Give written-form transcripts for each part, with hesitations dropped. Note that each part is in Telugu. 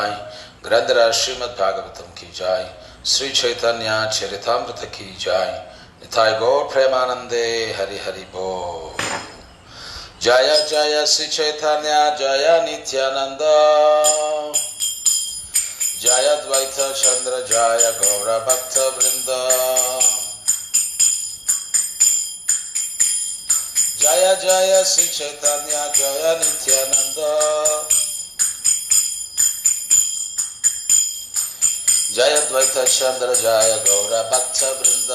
जय, ग्रंथराज श्रीमद् भागवतम की जय, श्री चैतन्य चरितामृत की जय, निताय गौर प्रेमानंदे हरि हरि बोल। जय जय श्री चैतन्य जय नित्यानंद, जय द्वैत चंद्र जय गौर भक्त वृंद। जय जय श्री चैतन्य जय नित्यानंद, जय द्वैत चंद्र जय गौर भक्त वृंद।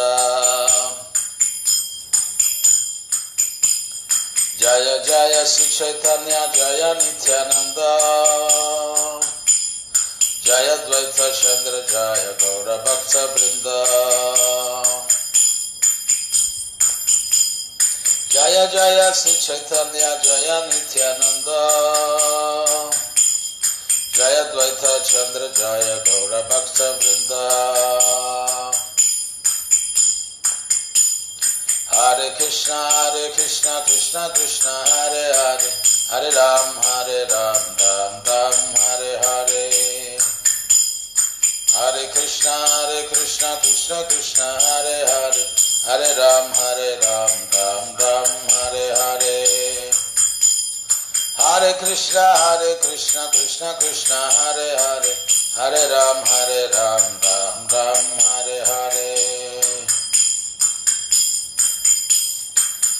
जय जय श्री चैतन्य जय नित्यानंद, जय द्वैत चंद्र जय गौर भक्त वृंद। जय जय श्री चैतन्य जय नित्यानंद, जय द्वैत चंद्र जय गौर भक्त वृंद। हरे कृष्णा कृष्ण कृष्ण हरे हरे, हरे राम राम राम हरे हरे। हरे कृष्णा कृष्ण कृष्ण हरे हरे, हरे राम राम राम हरे हरे। हरे कृष्णा कृष्ण कृष्ण हरे हरे, हरे राम राम राम हरे हरे।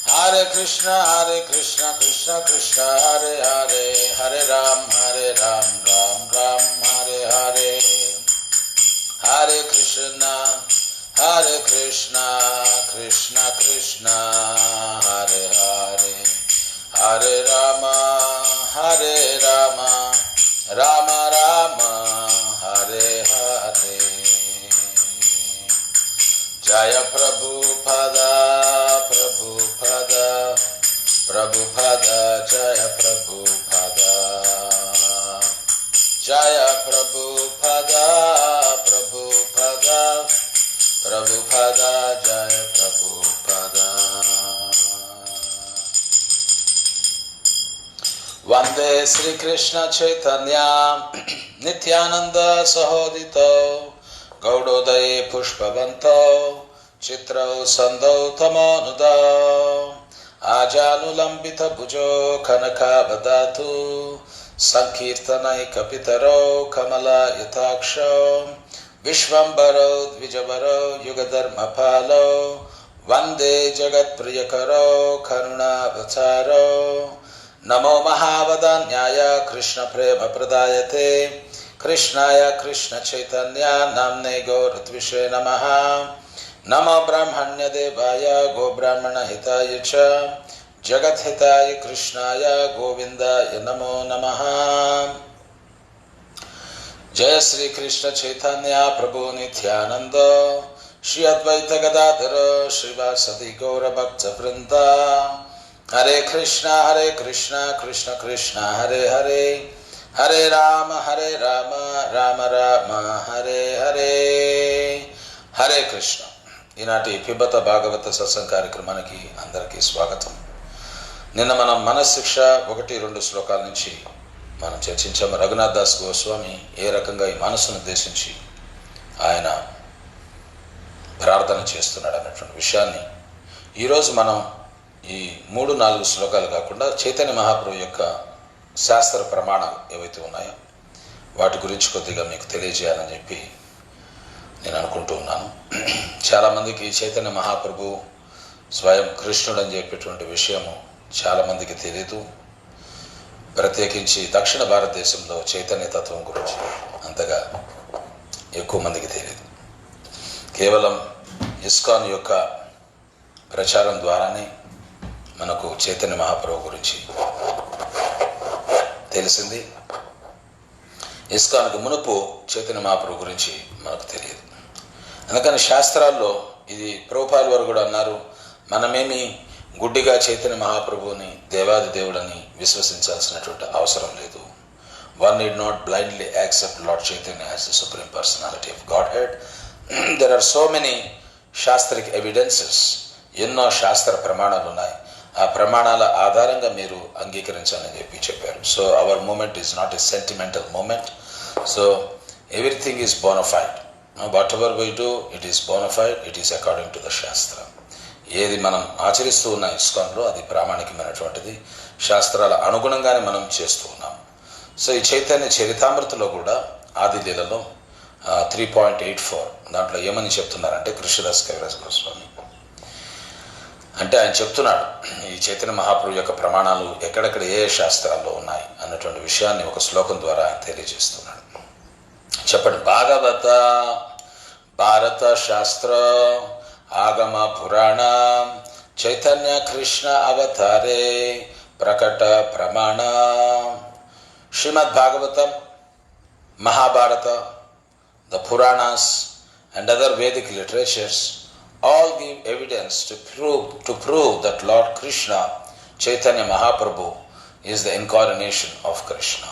हरे कृष्णा कृष्ण कृष्ण हरे हरे, हरे राम राम राम हरे हरे। हरे कृष्णा कृष्ण कृष्ण हरे हरे, हरे राम राम राम हरे हरे। जय प्रभुपद प्रभुपद प्रभुपद, जय प्रभुपद, जय प्रभुपद प्रभुपद प्रभुपद, जय प्रभुपद। वंदे श्री कृष्ण चैतन्य नित्यानंद सहोदितो, गौड़ोदये पुष्पवन्तो चित्रौ सन्दौ तमोनुदौ। आजानुलंबित भुजो कनकावदातु, संकीर्तनैकपितरो कमलायताक्षो। विश्वम्भरो द्विजवरो युगधर्मपालो, वन्दे जगत्प्रियकरो करुणावतारो। नमो महावदान्याय कृष्ण प्रेम प्रदायते, कृष्णाय कृष्ण चैतन्य नाम्ने गौरत्विषे नमः। नमो ब्रह्मण्य देवाय गो ब्राह्मण हिताय च, जगत हिताय कृष्णाय गोविंदाय नमो नमः। जय श्री कृष्ण चैतन्य प्रभु नित्यानंद, श्री अद्वैत गदाधर श्रीवासदि गौर भक्त वृंद। हरे कृष्णा कृष्ण कृष्ण हरे हरे, हरे राम राम राम हरे हरे। हरे कृष्ण। ఈనాటి పిబత భాగవత సత్సంగ కార్యక్రమానికి అందరికీ స్వాగతం. నిన్న మనం మనశిక్ష 1-2 శ్లోకాల నుంచి మనం చర్చించాము. రఘునాథ్ దాస్ గోస్వామి ఏ రకంగా ఈ మనసును ఉద్దేశించి ఆయన ప్రార్థన చేస్తున్నాడు అన్నటువంటి విషయాన్ని ఈరోజు మనం ఈ 3-4 శ్లోకాలు కాకుండా చైతన్య మహాప్రభు యొక్క శాస్త్ర ప్రమాణాలు ఏవైతే ఉన్నాయో వాటి గురించి కొద్దిగా మీకు తెలియజేయాలని చెప్పి నేను అనుకుంటూ ఉన్నాను. చాలామందికి చైతన్య మహాప్రభు స్వయం కృష్ణుడు అని చెప్పేటువంటి విషయము చాలామందికి తెలియదు. ప్రత్యేకించి దక్షిణ భారతదేశంలో చైతన్య తత్వం గురించి అంతగా ఎక్కువ మందికి తెలియదు. కేవలం ఇస్కాన్ యొక్క ప్రచారం ద్వారానే మనకు చైతన్య మహాప్రభు గురించి తెలిసింది. ఇస్కాన్కు మునుపు చైతన్య మహాప్రభు గురించి మనకు తెలియదు. అందుకని శాస్త్రాల్లో ఇది ప్రభుపాల్ వారు కూడా అన్నారు, మనమేమి గుడ్డిగా చైతన్య మహాప్రభుని దేవాది దేవుడని విశ్వసించాల్సినటువంటి అవసరం లేదు. One need not blindly accept Lord Chaitanya as the Supreme Personality of Godhead. There are so many శాస్త్రిక్ ఎవిడెన్సెస్, ఎన్నో శాస్త్ర ప్రమాణాలు ఉన్నాయి. ఆ ప్రమాణాల ఆధారంగా మీరు అంగీకరించాలని చెప్పారు. So our moment is not a sentimental moment. So everything is bona fide. Whatever we do it is bona fide, it is according to the shastra. ఏది మనం ఆచరిస్తూ ఉన్న ఇస్కాన్లో అది ప్రామాణికమైనటువంటిది, శాస్త్రాల అనుగుణంగానే మనం చేస్తూ ఉన్నాం. సో ఈ చైతన్య చరితామృతలో కూడా ఆది లీలలో 3.84 దాంట్లో ఏమని చెప్తున్నారంటే కృష్ణదాస్ కవిరాజ్ గోస్వామి అంటే ఆయన చెప్తున్నాడు ఈ చైతన్య మహాప్రభు యొక్క ప్రమాణాలు ఎక్కడెక్కడ ఏ శాస్త్రాల్లో ఉన్నాయి అన్నటువంటి విషయాన్ని ఒక శ్లోకం ద్వారా ఆయన తెలియజేస్తున్నాడు. చెప్పండి. భాగవత భారత శాస్త్ర ఆగమ పురాణ చైతన్య కృష్ణ అవతారే ప్రకట ప్రమాణ. శ్రీమద్ Bhagavatam, Mahabharata, the Puranas and other Vedic literatures all give evidence to prove that Lord Krishna, Chaitanya Mahaprabhu, is the incarnation of Krishna.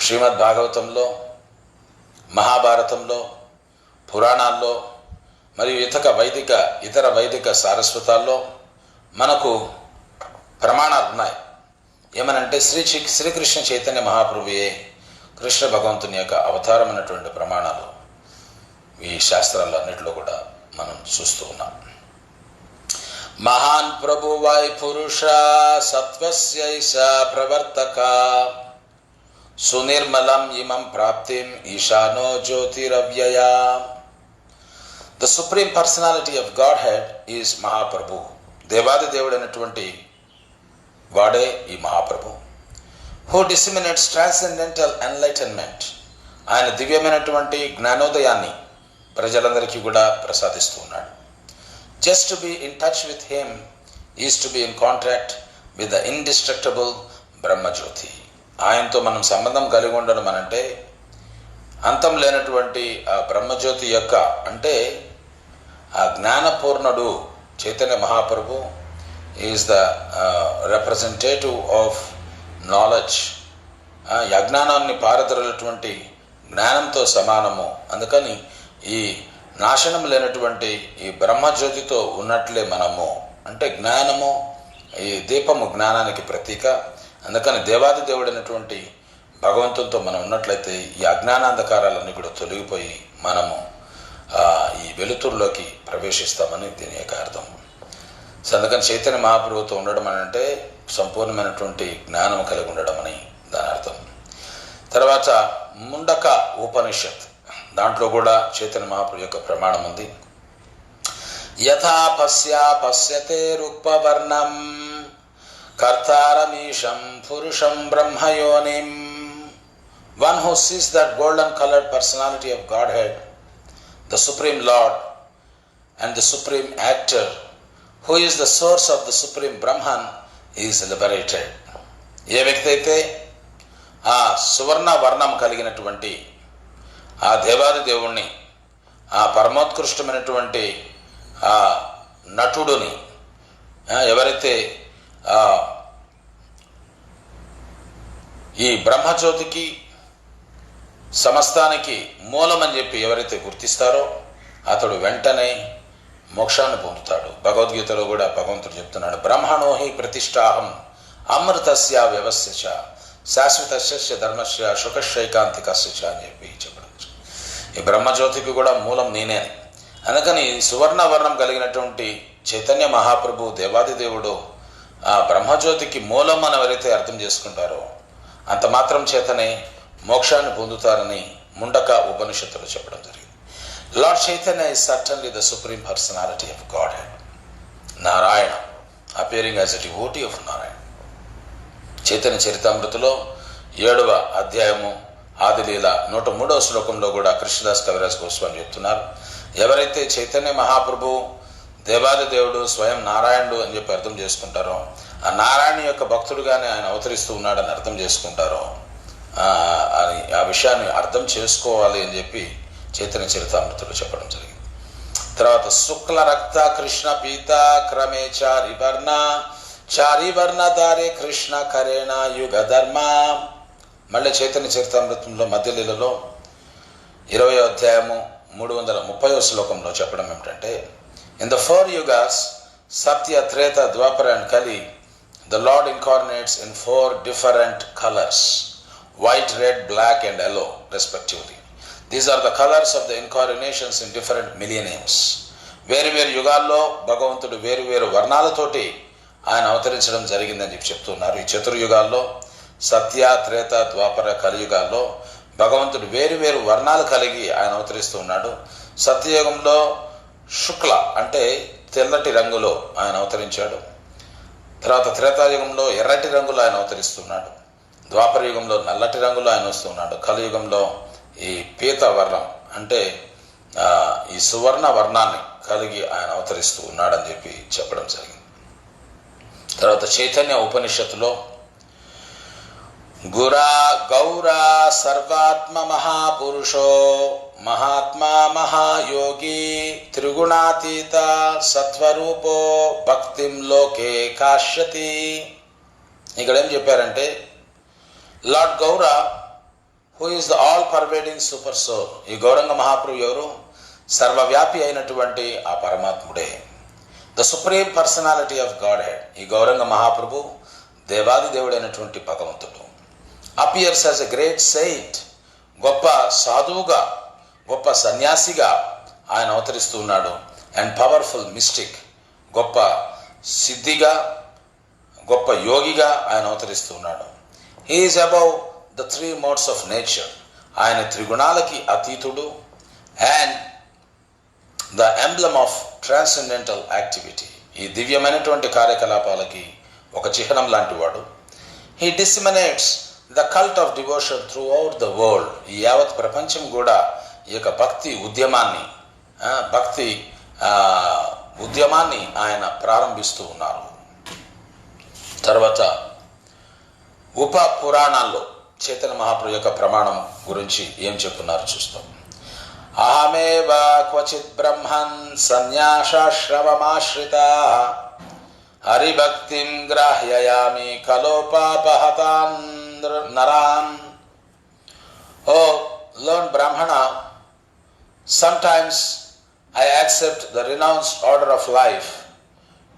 శ్రీమద్ భాగవతంలో, మహాభారతంలో, పురాణాల్లో మరియు ఇతర వైదిక సారస్వతాల్లో మనకు ప్రమాణాలు ఉన్నాయి. ఏమనంటే శ్రీకృష్ణ చైతన్య మహాప్రభుయే కృష్ణ భగవంతుని యొక్క అవతారమైనటువంటి ప్రమాణాలు ఈ శాస్త్రాల్లో అన్నింటిలో కూడా మనం చూస్తూ ఉన్నాం. మహాన్ ప్రభువై పురుష సత్వస్యైష ప్రవర్తక సునిర్మలం ఇమం ప్రాప్తిం ఈశానో జ్యోతిరవ్యయ. The supreme personality of Godhead is Mahaprabhu. దేవాది దేవుడైనటువంటి వాడే ఈ మహాప్రభు. who disseminates transcendental enlightenment. ఆయన దివ్యమైనటువంటి జ్ఞానోదయాన్ని ప్రజలందరికీ కూడా ప్రసాదిస్తూ ఉన్నాడు. Just to be in touch with him is to be in contact with the indestructible Brahmajyoti. ఆయనతో మనం సంబంధం కలిగి ఉండడం అనంటే అంతం లేనటువంటి ఆ బ్రహ్మజ్యోతి యొక్క అంటే ఆ జ్ఞానపూర్ణుడు Chaitanya Mahaprabhu is the representative of knowledge. ఈ అజ్ఞానాన్ని పారదొరలేటువంటి జ్ఞానంతో సమానము. అందుకని ఈ నాశనం లేనటువంటి ఈ బ్రహ్మజ్యోతితో ఉన్నట్లే మనము అంటే జ్ఞానము, ఈ దీపము జ్ఞానానికి ప్రతీక. అందుకని దేవాది దేవుడైనటువంటి భగవంతునితో మనం ఉన్నట్లయితే ఈ అజ్ఞానాంధకారాలన్నీ కూడా తొలగిపోయి మనము ఈ వెలుతురులోకి ప్రవేశిస్తామని దీని యొక్క అర్థం. సో అందుకని చైతన్య మహాప్రభుతో ఉండడం అని అంటే సంపూర్ణమైనటువంటి జ్ఞానం కలిగి ఉండడం అని దాని అర్థం. తర్వాత ముండక ఉపనిషత్ దాంట్లో కూడా చైతన్య మహాప్రభు యొక్క ప్రమాణం ఉంది. యథా పశ్యతే రూపవర్ణం కర్తారమీశం పురుషం బ్రహ్మయోనిం. One who sees that golden colored personality of Godhead, the Supreme Lord and the Supreme Actor, who is the source of the Supreme Brahman, is liberated. ఏ వ్యక్తి అయితే ఆ సువర్ణ వర్ణం కలిగినటువంటి ఆ దేవాది దేవుణ్ణి, ఆ పరమోత్కృష్టమైనటువంటి ఆ నటుడుని ఎవరైతే ఈ బ్రహ్మజ్యోతికి సమస్తానికి మూలమని చెప్పి ఎవరైతే గుర్తిస్తారో అతడు వెంటనే మోక్షాన్ని పొందుతాడు. భగవద్గీతలో కూడా భగవంతుడు చెప్తున్నాడు, బ్రహ్మణోహి ప్రతిష్టాహం అమృతస్య వ్యవస్య శాశ్వతస్య ధర్మస్య శుకశైకాంతికస్య అని చెప్పి చెప్పడం. ఈ బ్రహ్మజ్యోతికి కూడా మూలం నేనే. అందుకని సువర్ణ వర్ణం కలిగినటువంటి చైతన్య మహాప్రభు దేవాది దేవుడు ఆ బ్రహ్మజ్యోతికి మూలం అని ఎవరైతే అర్థం చేసుకుంటారో అంత మాత్రం చేతనే మోక్షాన్ని పొందుతారని ముండక ఉపనిషత్తులో చెప్పడం జరిగింది. Lord Chaitanya is certainly the supreme personality of Godhead, Narayana, appearing as a devotee of Narayana. Chaitanya చరితామృతలో 7వ అధ్యాయము ఆదిలీల 103వ శ్లోకంలో కూడా కృష్ణదాస్ కవిరాజ్ గోస్వామి చెప్తున్నారు, ఎవరైతే చైతన్య మహాప్రభు దేవాది దేవుడు స్వయం నారాయణుడు అని చెప్పి అర్థం చేసుకుంటారో, ఆ నారాయణ యొక్క భక్తుడుగానే ఆయన అవతరిస్తూ ఉన్నాడని అర్థం చేసుకుంటారో, ఆ విషయాన్ని అర్థం చేసుకోవాలి అని చెప్పి చైతన్య చరితామృతలో చెప్పడం జరిగింది. తర్వాత శుక్ల రక్త కృష్ణ పీత క్రమే చారివర్ణ దారే కృష్ణ కరేణ యుగ ధర్మ. మళ్ళీ చైతన్య చరితామృతంలో మధ్యలీలలో 20వ అధ్యాయము 330వ శ్లోకంలో చెప్పడం ఏమిటంటే, in the 4 yugas Satya Treta Dwapara and కలి, the Lord incarnates in 4 different colors. white, red, black and yellow respectively. These are the colors of the incarnations in different millenniums. వేరు వేరు యుగాల్లో భగవంతుడు వేరు వేరు వర్ణాలతోటి ఆయన అవతరించడం జరిగిందని చెప్పి చెప్తున్నారు. ఈ చతుర్యుగాల్లో సత్య, త్రేత, ద్వాపర, కలియుగాల్లో భగవంతుడు వేరు వేరు వర్ణాలు కలిగి ఆయన అవతరిస్తూ ఉన్నాడు. సత్యయుగంలో శుక్ల అంటే తెల్లటి రంగులో ఆయన అవతరించాడు. తర్వాత త్రేతాయుగంలో ఎర్రటి రంగులో ఆయన అవతరిస్తున్నాడు. ద్వాపర యుగంలో నల్లటి రంగులో ఆయన వస్తున్నాడు. కలియుగంలో ఈ పీత వర్ణం అంటే ఈ సువర్ణ వర్ణాన్ని కలిగి ఆయన అవతరిస్తూ ఉన్నాడని చెప్పి చెప్పడం జరిగింది. తర్వాత చైతన్య ఉపనిషత్తులో గురా గౌరా సర్వాత్మ మహాపురుషో మహాత్మా మహాయోగి త్రిగుణాతీత సత్వరూపో భక్తిం లోకే కాశ్యతి. ఇక్కడ ఏం చెప్పారంటే Lord Gaura who is the all pervading super soul. ఈ గౌరంగ మహాప్రభు ఎవరు? సర్వవ్యాపి అయినటువంటి ఆ పరమాత్ముడే. The supreme personality of Godhead. ఈ గౌరంగ మహాప్రభు దేవాది దేవుడైనటువంటి భగవంతుడు. Appears as a great saint. గొప్ప సాధువుగా, గొప్ప సన్యాసిగా ఆయన అవతరిస్తూ ఉన్నాడు. And powerful mystic. గొప్ప సిద్ధిగా, గొప్ప యోగిగా ఆయన అవతరిస్తూ ఉన్నాడు. He is above the 3 modes of nature. ఆయన త్రిగుణాలకి అతీతుడు. And the emblem of transcendental activity. ఈ దివ్యమైనటువంటి కార్యకలాపాలకి ఒక చిహ్నం లాంటి వాడు. He disseminates the cult of devotion throughout the world. ఈ యావత్ ప్రపంచం కూడా ఈ యొక్క భక్తి ఉద్యమాన్ని ఆయన ప్రారంభిస్తూ ఉన్నారు. తర్వాత ఉప పురాణాల్లో చైతన్య మహాప్రభు యొక్క ప్రమాణం గురించి ఏం చెప్తున్నారు చూస్తాం. అహమేవ క్వచిత్ బ్రహ్మన్ సన్యాసాశ్రవమాశ్రిత హరిభక్తిం గ్రాహ్యయామి కలోపాపహతాన్ నరాన్. ఓ learned Brahmana, sometimes I accept the renounced order of life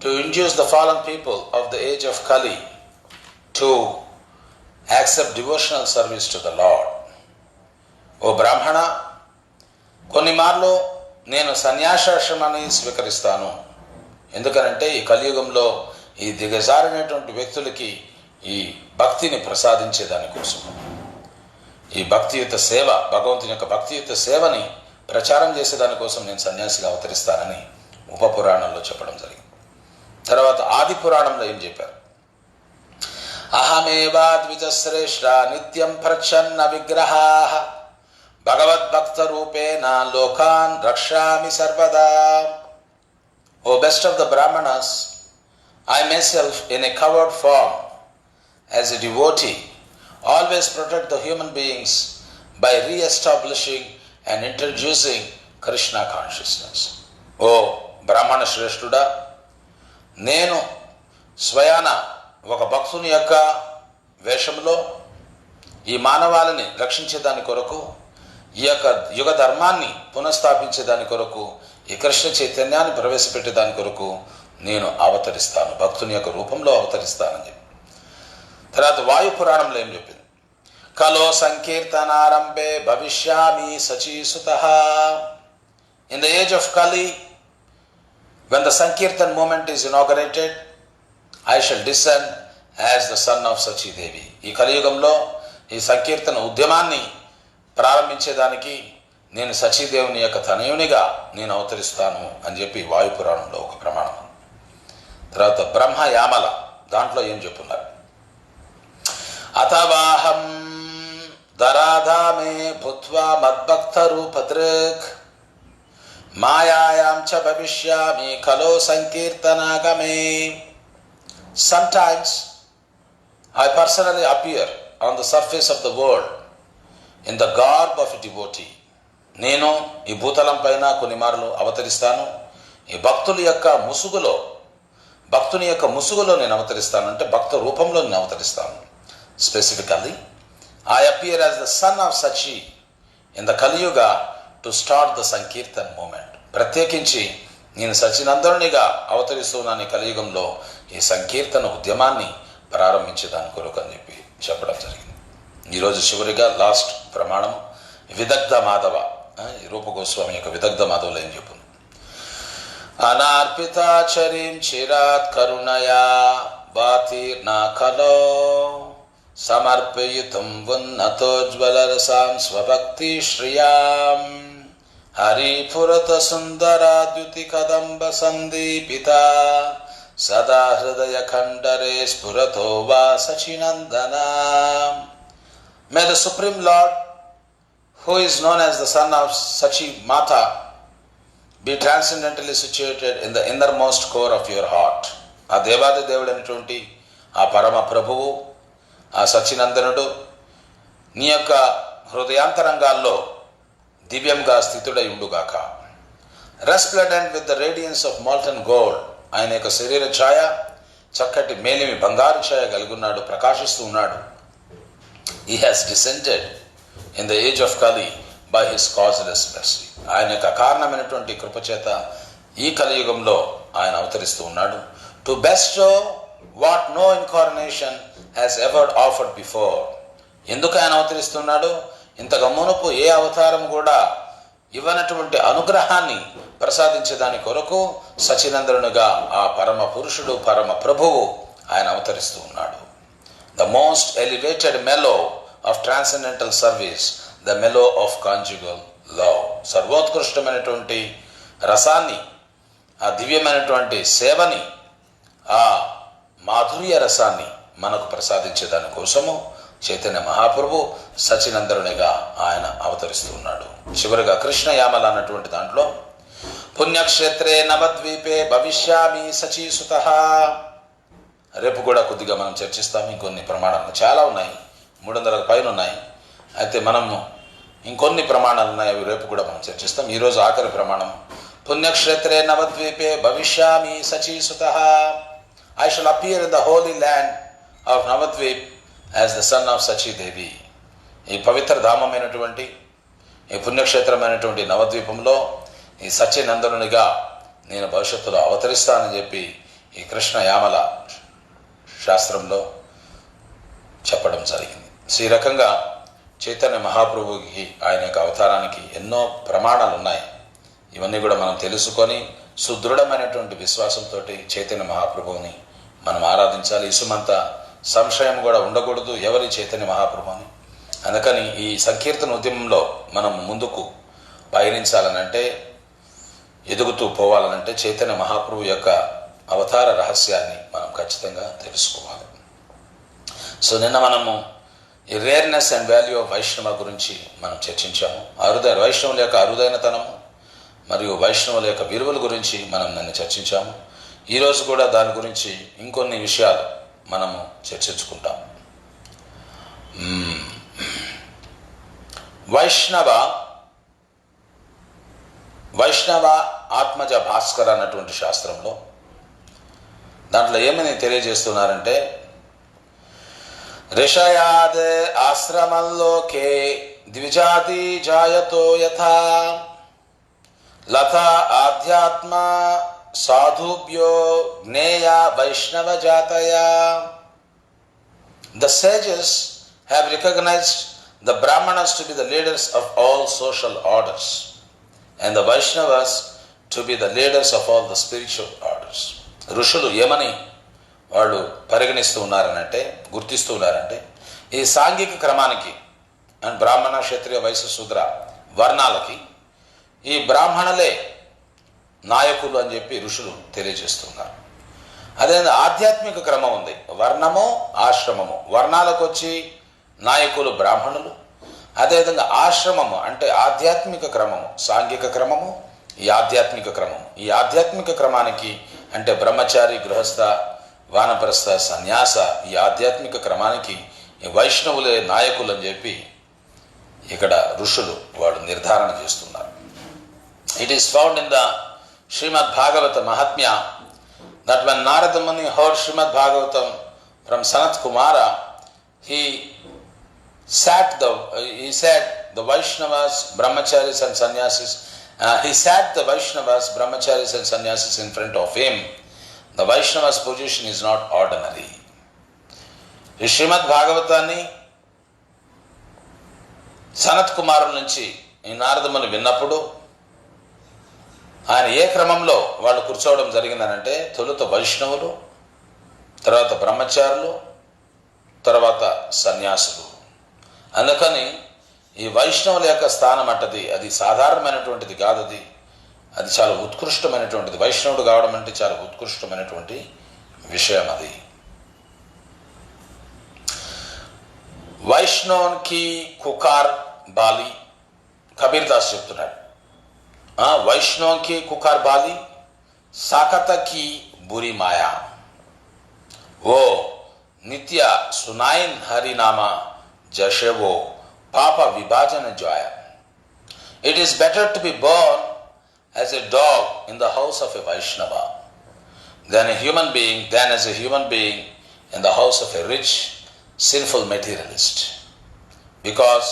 to induce the fallen people of the age of Kali to accept devotional service to the Lord. ఓ బ్రాహ్మణ, కొన్ని మార్లు నేను సన్యాసాశ్రమాన్ని స్వీకరిస్తాను. ఎందుకనంటే ఈ కలియుగంలో ఈ దిగజారినటువంటి వ్యక్తులకి ఈ భక్తిని ప్రసాదించే దానికోసం, ఈ భక్తియుత సేవ, భగవంతుని యొక్క భక్తియుత సేవని ప్రచారం చేసేదానికోసం నేను సన్యాసిగా అవతరిస్తానని ఉప పురాణంలో చెప్పడం జరిగింది. తర్వాత ఆది పురాణంలో ఏం చెప్పారు? అహమేవా ద్విజశ్రేష్ఠ నిత్యం ప్రచ్ఛన్న విగ్రహాః భగవద్భక్త రూపేణ లోకాన్ రక్షామి సర్వదా. O best of the brahmanas, I myself in a covered form as a devotee always protect the human beings by re-establishing and introducing Krishna consciousness. ఓ బ్రాహ్మణ శ్రేష్ఠుడా, నేను స్వయాన ఒక భక్తుని యొక్క వేషంలో ఈ మానవాళిని రక్షించేదాని కొరకు, ఈ యొక్క యుగ ధర్మాన్ని పునఃస్థాపించేదాని కొరకు, ఈ కృష్ణ చైతన్యాన్ని ప్రవేశపెట్టేదాని కొరకు నేను అవతరిస్తాను, భక్తుని యొక్క రూపంలో అవతరిస్తానని చెప్పి. తర్వాత వాయు పురాణంలో ఏం చెప్పింది? కలో సంకీర్తనారంభే భవిష్యామి సచీసుతః. ఇన్ ద ఏజ్ ఆఫ్ కలి, when the Sankirtan movement is inaugurated, I shall descend as the son of Sachi Devi. ఈ కలియుగంలో ఈ సంకీర్తన ఉద్యమాన్ని ప్రారంభించేదానికి నేను సచీదేవుని యొక్క తనయునిగా నేను అవతరిస్తాను అని చెప్పి వాయుపురాణంలో ఒక ప్రమాణం. తర్వాత బ్రహ్మయామల, దాంట్లో ఏం చెప్పున్నారు? అథవాహం దరాధామే భూత్వా మద్భక్త రూపదృక్ మాయాయాం చ భవిష్యామి ఖలో సంకీర్తనాగమే. Sometimes I personally appear on the surface of the world in the garb of a devotee. నేను ఈ భూతలం పైన కొన్ని మార్లు అవతరిస్తాను. ఈ భక్తుని యొక్క ముసుగులో నేను అవతరిస్తాను, అంటే భక్త రూపంలో నేను అవతరిస్తాను. Specifically I appear as the son of Sachi in the Kaliyuga to start the Sankirtan movement. ప్రత్యేకించి నేను సచినందనునిగా అవతరిస్తున్నాను ఈ కలియుగంలో ఈ సంకీర్తన ఉద్యమాన్ని ప్రారంభించేదాని కొరకు అని చెప్పి చెప్పడం జరిగింది. ఈరోజు చివరిగా లాస్ట్ ప్రమాణము విదగ్ధ మాధవ. రూప గోస్వామి యొక్క విదగ్ధ మాధవులు ఏం చెప్పింది? అనార్పితాచరీం చిరాత్ కరుణయా బాతిర్నా కలో సమర్పయుతం ఉన్నతోజ్వలరసాం స్వభక్తి శ్రియాం హరిపురత సుందరాద్యుతి కదంబ సందీపిత సదా హృదయ ఖండరే స్ఫురతో వా Sachinandana. May the supreme Lord, who is known as the son of Sachi Mata, be transcendently situated in the innermost core of your heart. ఆ దేవాది దేవుడైనటువంటి ఆ పరమ ప్రభువు, ఆ సచినందనుడు నీ యొక్క హృదయాంతరంగాల్లో దివ్యంగా స్థితుడై ఉండుగాక. Resplendent with the radiance of molten gold, ఆయన యొక్క శరీర ఛాయ చక్కటి మేలిమి బంగారు ఛాయ కలిగి ఉన్నాడు, ప్రకాశిస్తూ ఉన్నాడు. He has descended in the age of Kali by his causeless mercy. ఆయన యొక్క కారణమైనటువంటి కృపచేత ఈ కలియుగంలో ఆయన అవతరిస్తూ ఉన్నాడు. To bestow what no incarnation has ever offered before. ఎందుకు ఆయన అవతరిస్తున్నాడు? ఇంతకు మునుపు ఏ అవతారం కూడా ఇవ్వనటువంటి అనుగ్రహాన్ని ప్రసాదించేదాని కొరకు సచినందనుగా ఆ పరమ పురుషుడు, పరమ ప్రభువు ఆయన అవతరిస్తూ ఉన్నాడు. The most elevated mellow of transcendental service, the mellow of conjugal love. సర్వోత్కృష్టమైనటువంటి రసాన్ని, ఆ దివ్యమైనటువంటి సేవని, ఆ మాధుర్య రసాన్ని మనకు ప్రసాదించే దాని కోసము చైతన్య మహాప్రభు సచినందరునిగా ఆయన అవతరిస్తూ ఉన్నాడు. చివరిగా కృష్ణయామల అన్నటువంటి దాంట్లో పుణ్యక్షేత్రే నవద్వీపే భవిష్యామి సచీసుతః. రేపు కూడా కొద్దిగా మనం చర్చిస్తాము. ఇంకొన్ని ప్రమాణాలు చాలా ఉన్నాయి, 300 పైన ఉన్నాయి. అయితే మనము ఇంకొన్ని ప్రమాణాలు ఉన్నాయి, అవి రేపు కూడా మనం చర్చిస్తాం. ఈరోజు ఆఖరి ప్రమాణం పుణ్యక్షేత్రే నవద్వీపే భవిష్యామి సచీసుతః. I shall appear in the holy land of Navadvip as the son of Sachidevi. ఈ పవిత్ర ధామమైనటువంటి ఈ పుణ్యక్షేత్రమైనటువంటి నవద్వీపంలో ఈ సత్యనందనునిగా నేను భవిష్యత్తులో అవతరిస్తానని చెప్పి ఈ కృష్ణయామల శాస్త్రంలో చెప్పడం జరిగింది. ఈ రకంగా చైతన్య మహాప్రభుకి ఆయన యొక్క అవతారానికి ఎన్నో ప్రమాణాలు ఉన్నాయి. ఇవన్నీ కూడా మనం తెలుసుకొని సుదృఢమైనటువంటి విశ్వాసంతో చైతన్య మహాప్రభువుని మనం ఆరాధించాలి. ఇసుమంత సంశయం కూడా ఉండకూడదు ఎవరి చైతన్య మహాప్రభు అని. అందుకని ఈ సంకీర్తన ఉద్యమంలో మనం ముందుకు పయనించాలనంటే, ఎదుగుతూ పోవాలనంటే చైతన్య మహాప్రభు యొక్క అవతార రహస్యాన్ని మనం ఖచ్చితంగా తెలుసుకోవాలి. సో నిన్న మనము ఈ రేర్నెస్ అండ్ వాల్యూ ఆఫ్ వైష్ణవ గురించి మనం చర్చించాము. వైష్ణవుల యొక్క అరుదైనతనము మరియు వైష్ణవుల యొక్క విలువల గురించి మనం నిన్న చర్చించాము. ఈరోజు కూడా దాని గురించి ఇంకొన్ని విషయాలు మనము చర్చించుకుంటాము. వైష్ణవ ఆత్మజ భాస్కర్ అన్నటువంటి శాస్త్రంలో దాంట్లో ఏమని తెలియజేస్తున్నారంటే, ఋషయాద్ ఆశ్రమంలోకే ద్విజాతి జాయతో యథా లతా ఆధ్యాత్మ సాధుభ్యో జ్ఞేయ వైష్ణవ జాతయా. The sages have recognized the Brahmanas to be the leaders of all social orders and the Vaishnavas to be the leaders of all the spiritual orders. ఋషులు ఏమని వాళ్ళు పరిగణిస్తూ ఉన్నారనంటే, గుర్తిస్తూ ఉన్నారంటే, ఈ సాంఘిక క్రమానికి అండ్ బ్రాహ్మణ, క్షత్రియ, వైశ్య, శూద్ర వర్ణాలకి ఈ బ్రాహ్మణులే నాయకులు అని చెప్పి ఋషులు తెలియజేస్తున్నారు. అదే ఆధ్యాత్మిక క్రమం ఉంది, వర్ణము ఆశ్రమము. వర్ణాలకు వచ్చి నాయకులు బ్రాహ్మణులు, అదేవిధంగా ఆశ్రమము అంటే ఆధ్యాత్మిక క్రమము, సాంఘిక క్రమము, ఈ ఆధ్యాత్మిక క్రమము. ఈ ఆధ్యాత్మిక క్రమానికి అంటే బ్రహ్మచారి, గృహస్థ, వానప్రస్థ, సన్యాస, ఈ ఆధ్యాత్మిక క్రమానికి ఈ వైష్ణవులే నాయకులు అని చెప్పి ఇక్కడ ఋషులు వాళ్ళు నిర్ధారణ చేస్తున్నారు. It is found in the Srimad Bhagavata Mahatmya that when Narada Muni heard Srimad Bhagavatam from Sanat Kumara, he said the Vaishnavas, Brahmacharis and Sannyasis, he sat the Vaishnavas, Brahmacharis and Sannyasis in front of him. The Vaishnavas' position is not ordinary. ఈ శ్రీమద్ భాగవతాన్ని సనత్ కుమారుల నుంచి ఈ నారదముని విన్నప్పుడు ఆయన ఏ క్రమంలో వాళ్ళు కూర్చోవడం జరిగిందనంటే తొలుత వైష్ణవులు, తర్వాత బ్రహ్మచారులు, తర్వాత సన్యాసులు. అందుకని ఈ వైష్ణవుల యొక్క స్థానం అంటది అది సాధారణమైనటువంటిది కాదు, అది చాలా ఉత్కృష్టమైనటువంటిది. వైష్ణవుడు కావడం అంటే చాలా ఉత్కృష్టమైనటువంటి విషయం. అది వైష్ణవునికి కుకార్ బాలి కబీర్ దాస్ చెప్తున్నాడు. వైష్ణవుకి కుకార్ బాలి సాకతకి బురి మాయా ఓ నిత్య సునాయిన్ హరినామా జషవో పాప విభాజన జాయ. It is better to be born as a dog in the house of a Vaishnava than as a human being in the house of a rich, sinful materialist. Because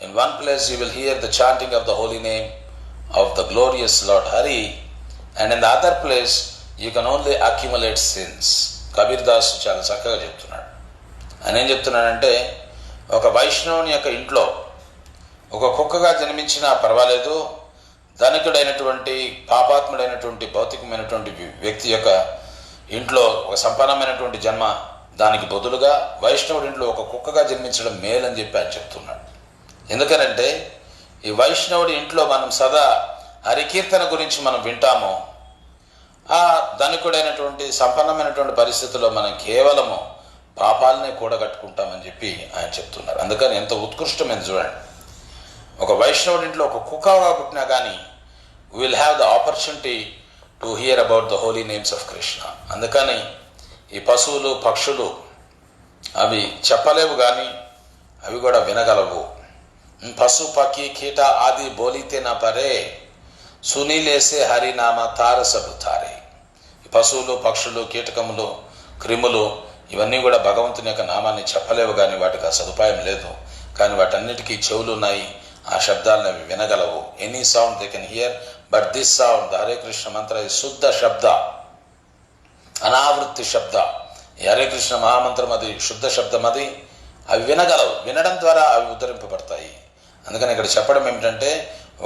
in one place you will hear the chanting of the holy name of the glorious Lord Hari, and in the other place you can only accumulate sins. Kabir Das చాలా చక్కగా చెప్తున్నాడు. ఆయన ఏం చెప్తున్నాడంటే, ఒక వైష్ణవుని యొక్క ఇంట్లో ఒక కుక్కగా జన్మించినా పర్వాలేదు, ధనికుడైనటువంటి పాపాత్ముడైనటువంటి భౌతికమైనటువంటి వ్యక్తి యొక్క ఇంట్లో ఒక సంపన్నమైనటువంటి జన్మ దానికి బదులుగా వైష్ణవుడి ఇంట్లో ఒక కుక్కగా జన్మించడం మేలని చెప్పి ఆయన చెప్తున్నాడు. ఎందుకనంటే ఈ వైష్ణవుడి ఇంట్లో మనం సదా హరికీర్తన గురించి మనం వింటాము. ఆ ధనికుడైనటువంటి సంపన్నమైనటువంటి పరిస్థితుల్లో మనం కేవలము పాపాలనే కూడగట్టుకుంటామని చెప్పి ఆయన చెప్తున్నారు. అందుకని ఎంత ఉత్కృష్టమైంది చూడండి. ఒక వైష్ణవుడి ఇంట్లో ఒక కుక్కగా పుట్టినా కానీ will have the opportunity to hear about the holy names of Krishna. అందుకని ఈ పశువులు పక్షులు అవి చెప్పలేవు కానీ అవి కూడా వినగలవు. పశు పక్షి కీట ఆది బోలితే నా పరే సునీలేసే హరినామ తార సబు తారే. ఈ పశువులు పక్షులు కీటకములు క్రిములు ఇవన్నీ కూడా భగవంతుని యొక్క నామాన్ని చెప్పలేవు కానీ వాటికి ఆ సదుపాయం లేదు. కానీ వాటన్నిటికీ చెవులు ఉన్నాయి, ఆ శబ్దాలను అవి వినగలవు. Any sound they can hear, but this sound the Hare Krishna mantra శుద్ధ శబ్ద, అనావృత్తి శబ్ద. ఈ హరే కృష్ణ మహామంత్రం అది శుద్ధ శబ్దం, అది అవి వినగలవు. వినడం ద్వారా అవి ఉద్ధరింపబడతాయి. అందుకని ఇక్కడ చెప్పడం ఏమిటంటే,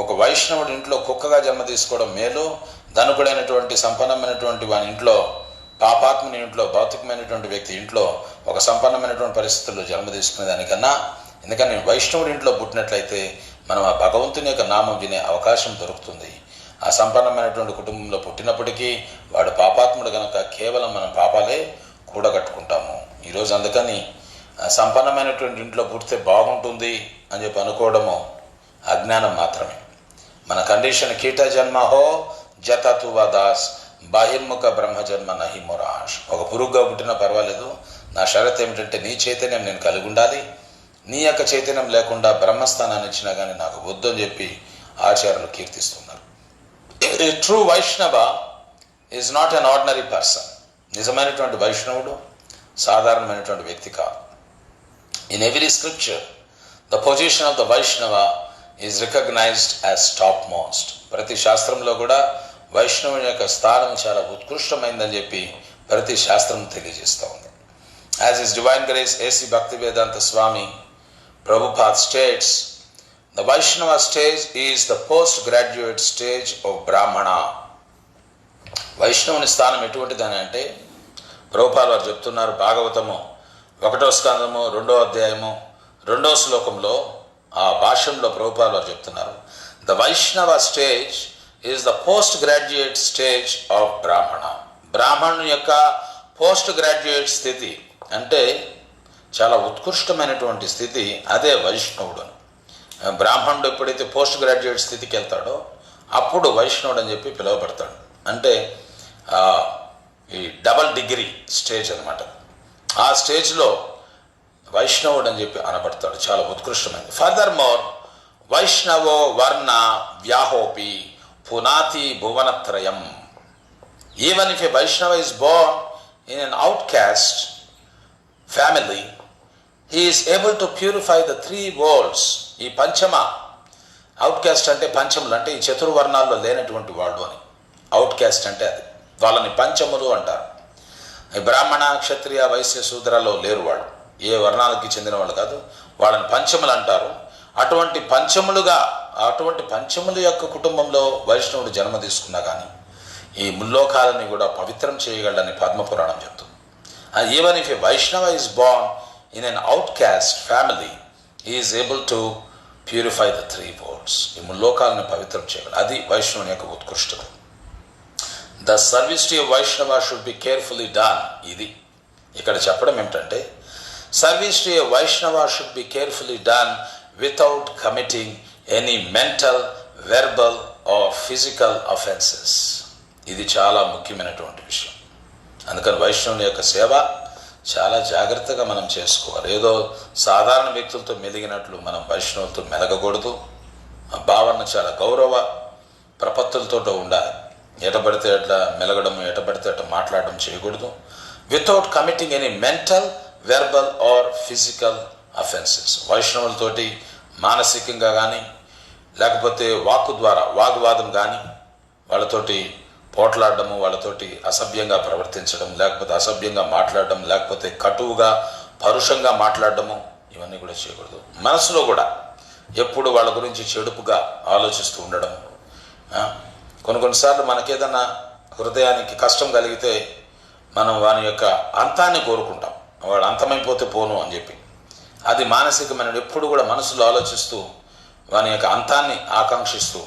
ఒక వైష్ణవుడి ఇంట్లో కుక్కగా జన్మ తీసుకోవడం మేలు, ధనుకుడైనటువంటి సంపన్నమైనటువంటి వాని ఇంట్లో, పాపాత్ముని ఇంట్లో, భౌతికమైనటువంటి వ్యక్తి ఇంట్లో ఒక సంపన్నమైనటువంటి పరిస్థితుల్లో జన్మ తీసుకునే దానికన్నా, ఎందుకని వైష్ణవుడి ఇంట్లో పుట్టినట్లయితే మనం ఆ భగవంతుని యొక్క నామం వినే అవకాశం దొరుకుతుంది. ఆ సంపన్నమైనటువంటి కుటుంబంలో పుట్టినప్పటికీ వాడు పాపాత్ముడు కనుక కేవలం మనం పాపాలే కూడగట్టుకుంటాము. ఈరోజు అందుకని సంపన్నమైనటువంటి ఇంట్లో పుడితే బాగుంటుంది అని చెప్పి అనుకోవడము అజ్ఞానం మాత్రమే. మన కండిషన్ కీట జన్మ హో జతతువ దాస్ బాహిర్ముఖ బ్రహ్మజన్మ నహి మొరాష్. ఒక పురుగుగా పుట్టినా పర్వాలేదు, నా షరత్ ఏమిటంటే నీ చైతన్యం నేను కలిగి ఉండాలి. నీ యొక్క చైతన్యం లేకుండా బ్రహ్మస్థానాన్ని ఇచ్చినా కానీ నాకు వద్దు అని చెప్పి ఆచార్యులు కీర్తిస్తున్నారు. A true Vaishnava is not an ordinary person. నిజమైనటువంటి వైష్ణవుడు సాధారణమైనటువంటి వ్యక్తి కాదు. In every scripture the position of the Vaishnava is recognised as topmost. ప్రతి శాస్త్రంలో కూడా వైష్ణవుని యొక్క స్థానం చాలా ఉత్కృష్టమైందని చెప్పి ప్రతి శాస్త్రం తెలియజేస్తూ ఉంది. As is divine grace A.C. Bhaktivedanta Swami Prabhupada states, the Vaishnava stage is the postgraduate stage of Brahmana. వైష్ణవుని స్థానం ఎటువంటిదని అంటే, ప్రభుపాద వారు చెప్తున్నారు, భాగవతము 1వ స్కందము 2వ అధ్యాయము 2వ శ్లోకంలో ఆ భాష్యంలో ప్రభుపాద వారు చెప్తున్నారు, ద వైష్ణవ stage is the post graduate stage of బ్రాహ్మణ. బ్రాహ్మణుని యొక్క పోస్ట్ గ్రాడ్యుయేట్ స్థితి అంటే చాలా ఉత్కృష్టమైనటువంటి స్థితి, అదే వైష్ణవుడు. బ్రాహ్మణుడు ఎప్పుడైతే పోస్ట్ గ్రాడ్యుయేట్ స్థితికి వెళ్తాడో అప్పుడు వైష్ణవుడు అని చెప్పి పిలువబడతాడు. అంటే ఈ డబల్ డిగ్రీ స్టేజ్ అనమాట. ఆ స్టేజ్లో వైష్ణవుడు అని చెప్పి అనబడతాడు, చాలా ఉత్కృష్టమైనది. ఫర్దర్ మోర్ వైష్ణవో వర్ణ వ్యాహోపి పునాతి భువనత్రయం. ఈవెన్ ఇఫ్ ఎ వైష్ణవ is Born in an outcast family, he is able to purify the 3 worlds. ఈ పంచమ అవుట్కాస్ట్ అంటే పంచములు అంటే ఈ చతుర్వర్ణాల్లో లేనటువంటి వాళ్ళు అని. అవుట్కాస్ట్ అంటే అది, వాళ్ళని పంచములు అంటారు. ఈ బ్రాహ్మణ క్షత్రియ వైశ్య శూద్రలో లేరు వాళ్ళు, ఏ వర్ణాలకి చెందిన వాళ్ళు కాదు, వాళ్ళని పంచములు అంటారు. అటువంటి పంచముల యొక్క కుటుంబంలో వైష్ణవుడు జన్మ తీసుకున్నా కానీ ఈ ముల్లోకాలని కూడా పవిత్రం చేయగలడని పద్మపురాణం చెప్తుంది. ఈవెన్ ఇఫ్ ఏ వైష్ణవ is Born in an outcast family, he is able to purify the 3 worlds. ఈ ముల్లోకాలను పవిత్రం చేయగలడు. అది వైష్ణవుని యొక్క ఉత్కృష్టత. The service to a Vaishnava should be carefully done. ఇది ఇక్కడ చెప్పడం ఏమిటంటే, service to a Vaishnava should be carefully done without committing any mental, verbal or physical offences. ఇది చాలా ముఖ్యమైనటువంటి విషయం. అందుకని వైష్ణవుని యొక్క సేవ చాలా జాగ్రత్తగా మనం చేసుకోవాలి. ఏదో సాధారణ వ్యక్తులతో మెలిగినట్లు మనం వైష్ణవులతో మెలగకూడదు. ఆ భావన చాలా గౌరవ ప్రపత్తులతో ఉండాలి. ఎటబడితే అట్లా మెలగడం, ఎటబడితే అట్లా మాట్లాడడం చేయకూడదు. Without committing any mental, verbal or physical offences. వైష్ణవులతోటి మానసికంగా కానీ లేకపోతే వాక్కు ద్వారా వాగ్వాదం కానీ, వాళ్ళతోటి పోట్లాడడము, వాళ్ళతోటి అసభ్యంగా ప్రవర్తించడం, లేకపోతే అసభ్యంగా మాట్లాడడం, లేకపోతే కటువుగా పరుషంగా మాట్లాడడము, ఇవన్నీ కూడా చేయకూడదు. మనసులో కూడా ఎప్పుడు వాళ్ళ గురించి చెడుపుగా ఆలోచిస్తూ ఉండడం. కొన్నిసార్లు మనకేదన్నా హృదయానికి కష్టం కలిగితే మనం వాని యొక్క అంతాన్ని కోరుకుంటాం. వాడు అంతమైపోతే పోను అని చెప్పి. అది మానసికమైన, ఎప్పుడు కూడా మనసులో ఆలోచిస్తూ వాని యొక్క అంతాన్ని ఆకాంక్షిస్తూ,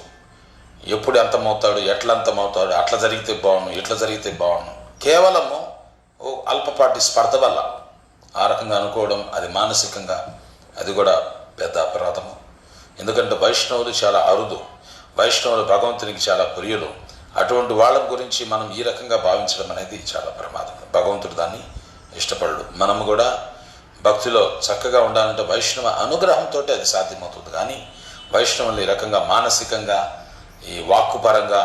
ఎప్పుడు అంతమవుతాడు, ఎట్లా అంతమవుతాడు, అట్లా జరిగితే బాగుండు, ఇట్లా జరిగితే బాగుండు, కేవలము అల్పపాటి స్పర్ధ వల్ల ఆ రకంగా అనుకోవడం, అది మానసికంగా అది కూడా పెద్ద అపరాధము. ఎందుకంటే వైష్ణవులు చాలా అరుదు, వైష్ణవులు భగవంతునికి చాలా ప్రియులు. అటువంటి వాళ్ళ గురించి మనం ఈ రకంగా భావించడం అనేది చాలా ప్రమాదం. భగవంతుడు దాన్ని ఇష్టపడడు. మనము కూడా భక్తిలో చక్కగా ఉండాలంటే వైష్ణవ అనుగ్రహంతో అది సాధ్యమవుతుంది. కానీ వైష్ణవులు ఈ రకంగా మానసికంగా, ఈ వాక్కుపరంగా,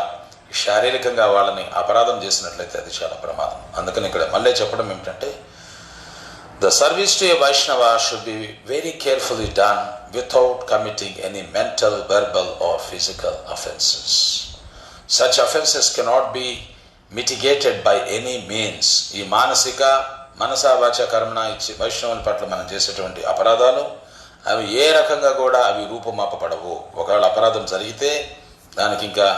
శారీరకంగా వాళ్ళని అపరాధం చేసినట్లయితే అది చాలా ప్రమాదం. అందుకని ఇక్కడ మళ్ళీ చెప్పడం ఏమిటంటే, the service to a Vaishnava should be very carefully done without committing any mental, verbal or physical offences. Such offences cannot be mitigated by any means. ఈ మానసిక, మనసా, వాచ, కర్మణ ఇచ్చి వైష్ణవుని పట్ల మనం చేసేటువంటి అపరాధాలు అవి ఏ రకంగా కూడా అవి రూపుమాపబడవు. ఒకవేళ అపరాధం జరిగితే దానికి ఇంకా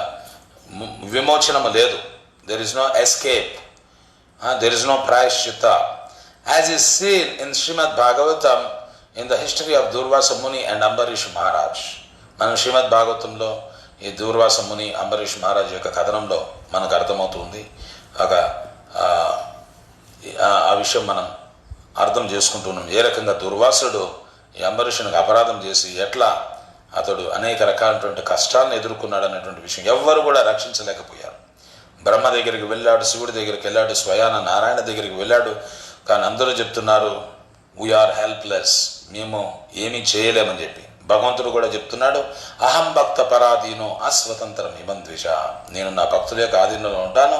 విమోచనము లేదు. There is no escape, there is no ప్రాయశ్చిత్త. As is seen in Srimad Bhagavatam in the history of Durvasa Muni and Ambareesh Maharaj. మనం శ్రీమద్ భాగవతంలో ఈ దూర్వాస ముని, అంబరీష్ మహారాజ్ యొక్క కథనంలో మనకు అర్థమవుతుంది. ఒక ఆ విషయం మనం అర్థం చేసుకుంటున్నాం. ఏ రకంగా దుర్వాసుడు ఈ అంబరీషునికి అపరాధం చేసి ఎట్లా అతడు అనేక రకాలైనటువంటి కష్టాలను ఎదుర్కొన్నాడు అనేటువంటి విషయం ఎవ్వరు కూడా రక్షించలేకపోయారు. బ్రహ్మ దగ్గరికి వెళ్ళాడు, శివుడి దగ్గరికి వెళ్ళాడు, స్వయాన నారాయణ దగ్గరికి వెళ్ళాడు. కానీ అందరూ చెప్తున్నారు వీఆర్ హెల్ప్లెస్, మేము ఏమీ చేయలేమని చెప్పి. భగవంతుడు కూడా చెప్తున్నాడు, అహం భక్త పరాధీనో అస్వతంత్రం ఇబంద్విష. నేను నా భక్తుల యొక్క ఆధీనంలో ఉంటాను,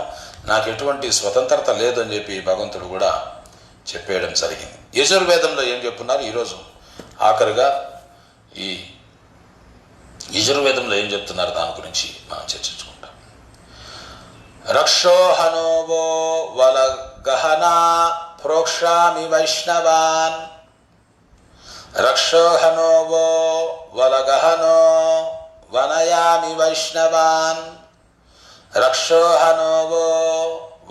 నాకు ఎటువంటి స్వతంత్రత లేదు అని చెప్పి భగవంతుడు కూడా చెప్పేయడం జరిగింది. యజుర్వేదంలో ఏం చెప్తున్నారు, ఈరోజు ఆఖరిగా ఈ యజుర్వేదంలో ఏం చెప్తున్నారు దాని గురించి మనం చర్చించుకుంటాం. రక్షోహనోవో వల గహనా ప్రోక్షామి వైష్ణవాన్. రక్షోహనోవో వల గహనో వనయామి వైష్ణవాన్. రక్షోహనోవో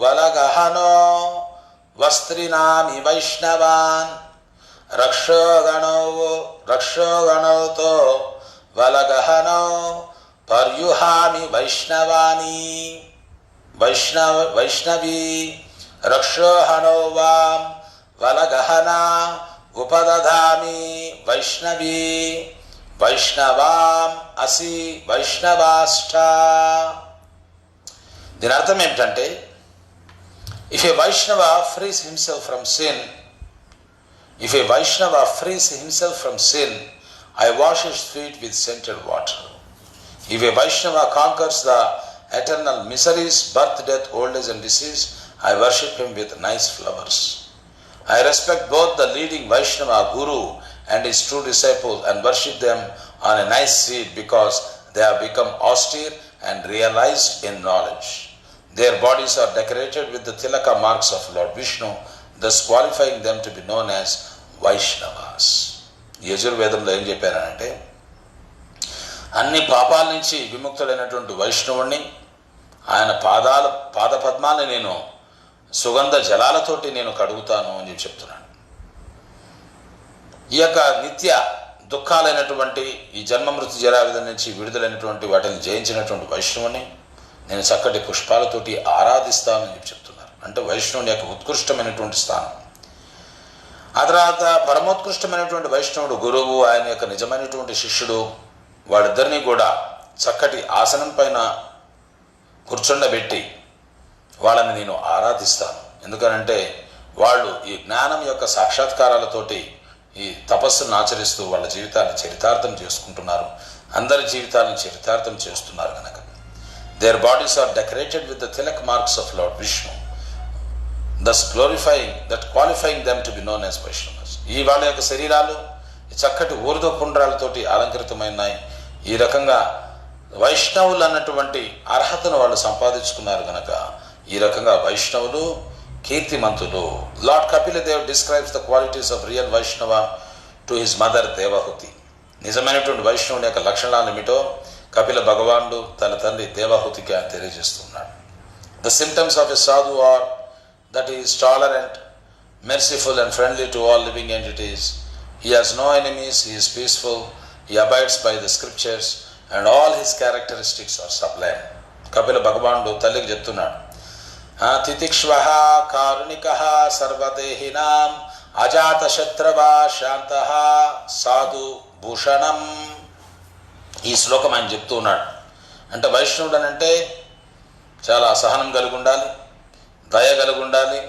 వల గహనో వస్త్రినామి వైష్ణవాన్. రక్షోగణౌతో వలగహనో పర్యుహామి వైష్ణవాని. వైష్ణవీ రక్షోహనో వాం వలగహనా ఉపదధామి వైష్ణవీ. వైష్ణవాం అసి వైష్ణవాష్ట. దీని అర్థం ఏమిటంటే, if a Vaishnava frees himself from sin, if a Vaishnava frees himself from sin, I wash his feet with scented water. If a Vaishnava conquers the eternal miseries, birth, death, old age and disease, I worship him with nice flowers. I respect both the leading Vaishnava Guru and his true disciple and worship them on a nice seat because they have become austere and realized in knowledge. Their bodies are decorated with the tilaka marks of Lord Vishnu, thus qualifying them to be known as Vaishnavas. యజుర్వేదంలో ఏం చెప్పారంటే, అన్ని పాపాల నుంచి విముక్తుడైనటువంటి వైష్ణవుణ్ణి, ఆయన పాద పద్మాలని నేను సుగంధ జలాలతోటి నేను కడుగుతాను అని చెప్తున్నాను. ఈ యొక్క నిత్య దుఃఖాలైనటువంటి ఈ జన్మ మృత్యు జరావిధ నుంచి విడుదలైనటువంటి వాటిని జయించినటువంటి వైష్ణవుని నేను చక్కటి పుష్పాలతోటి ఆరాధిస్తానని చెప్తున్నారు. అంటే వైష్ణవుని యొక్క ఉత్కృష్టమైనటువంటి స్థానం. ఆ తర్వాత పరమోత్కృష్టమైనటువంటి వైష్ణవుడు గురువు, ఆయన యొక్క నిజమైనటువంటి శిష్యుడు, వాళ్ళిద్దరినీ కూడా చక్కటి ఆసనం పైన కూర్చుండబెట్టి వాళ్ళని నేను ఆరాధిస్తాను. ఎందుకనంటే వాళ్ళు ఈ జ్ఞానం యొక్క సాక్షాత్కారాలతోటి ఈ తపస్సును ఆచరిస్తూ వాళ్ళ జీవితాన్ని చరితార్థం చేసుకుంటున్నారు, అందరి జీవితాలను చరితార్థం చేస్తున్నారు కనుక. Their bodies are decorated with the tilak marks of lord Vishnu, thus qualifying them to be known as Vaishnavas. ఈ వాళ్ళ యొక్క శరీరాలు చక్కటి ఊర్ధ్వ పుండ్రాలతోటి అలంకృతమైనాయి. ఈ రకంగా వైష్ణవులు అన్నటువంటి అర్హతను వాళ్ళు సంపాదించుకున్నారు కనుక ఈ రకంగా వైష్ణవులు కీర్తిమంతులు. Lord Kapiladev describes the qualities of real Vaishnava to his mother Devahuti. నిజమైనటువంటి వైష్ణవుని యొక్క లక్షణాలు ఏమిటో కపిల భగవానుడు తన తండ్రి దేవహుతికి ఆయన తెలియజేస్తున్నాడు. ద సిమ్టమ్స్ ఆఫ్ ఎ సాధు are that he is tolerant, merciful and friendly to all living entities. He has no enemies, he is peaceful, he abides by the scriptures and all his characteristics are sublime. Kapila భగవానుడు తల్లికి చెప్తున్నాడు, తితిక్ష్వః కారుణికః సర్వదేహినాం అజాత శత్రవా శాంతః సాధు భూషణం. ఈ శ్లోకం ఆయన చెప్తూ ఉన్నాడు. అంటే వైష్ణవుడు అంటే చాలా సహనం కలిగి ఉండాలి, దయ కలిగి ఉండాలి,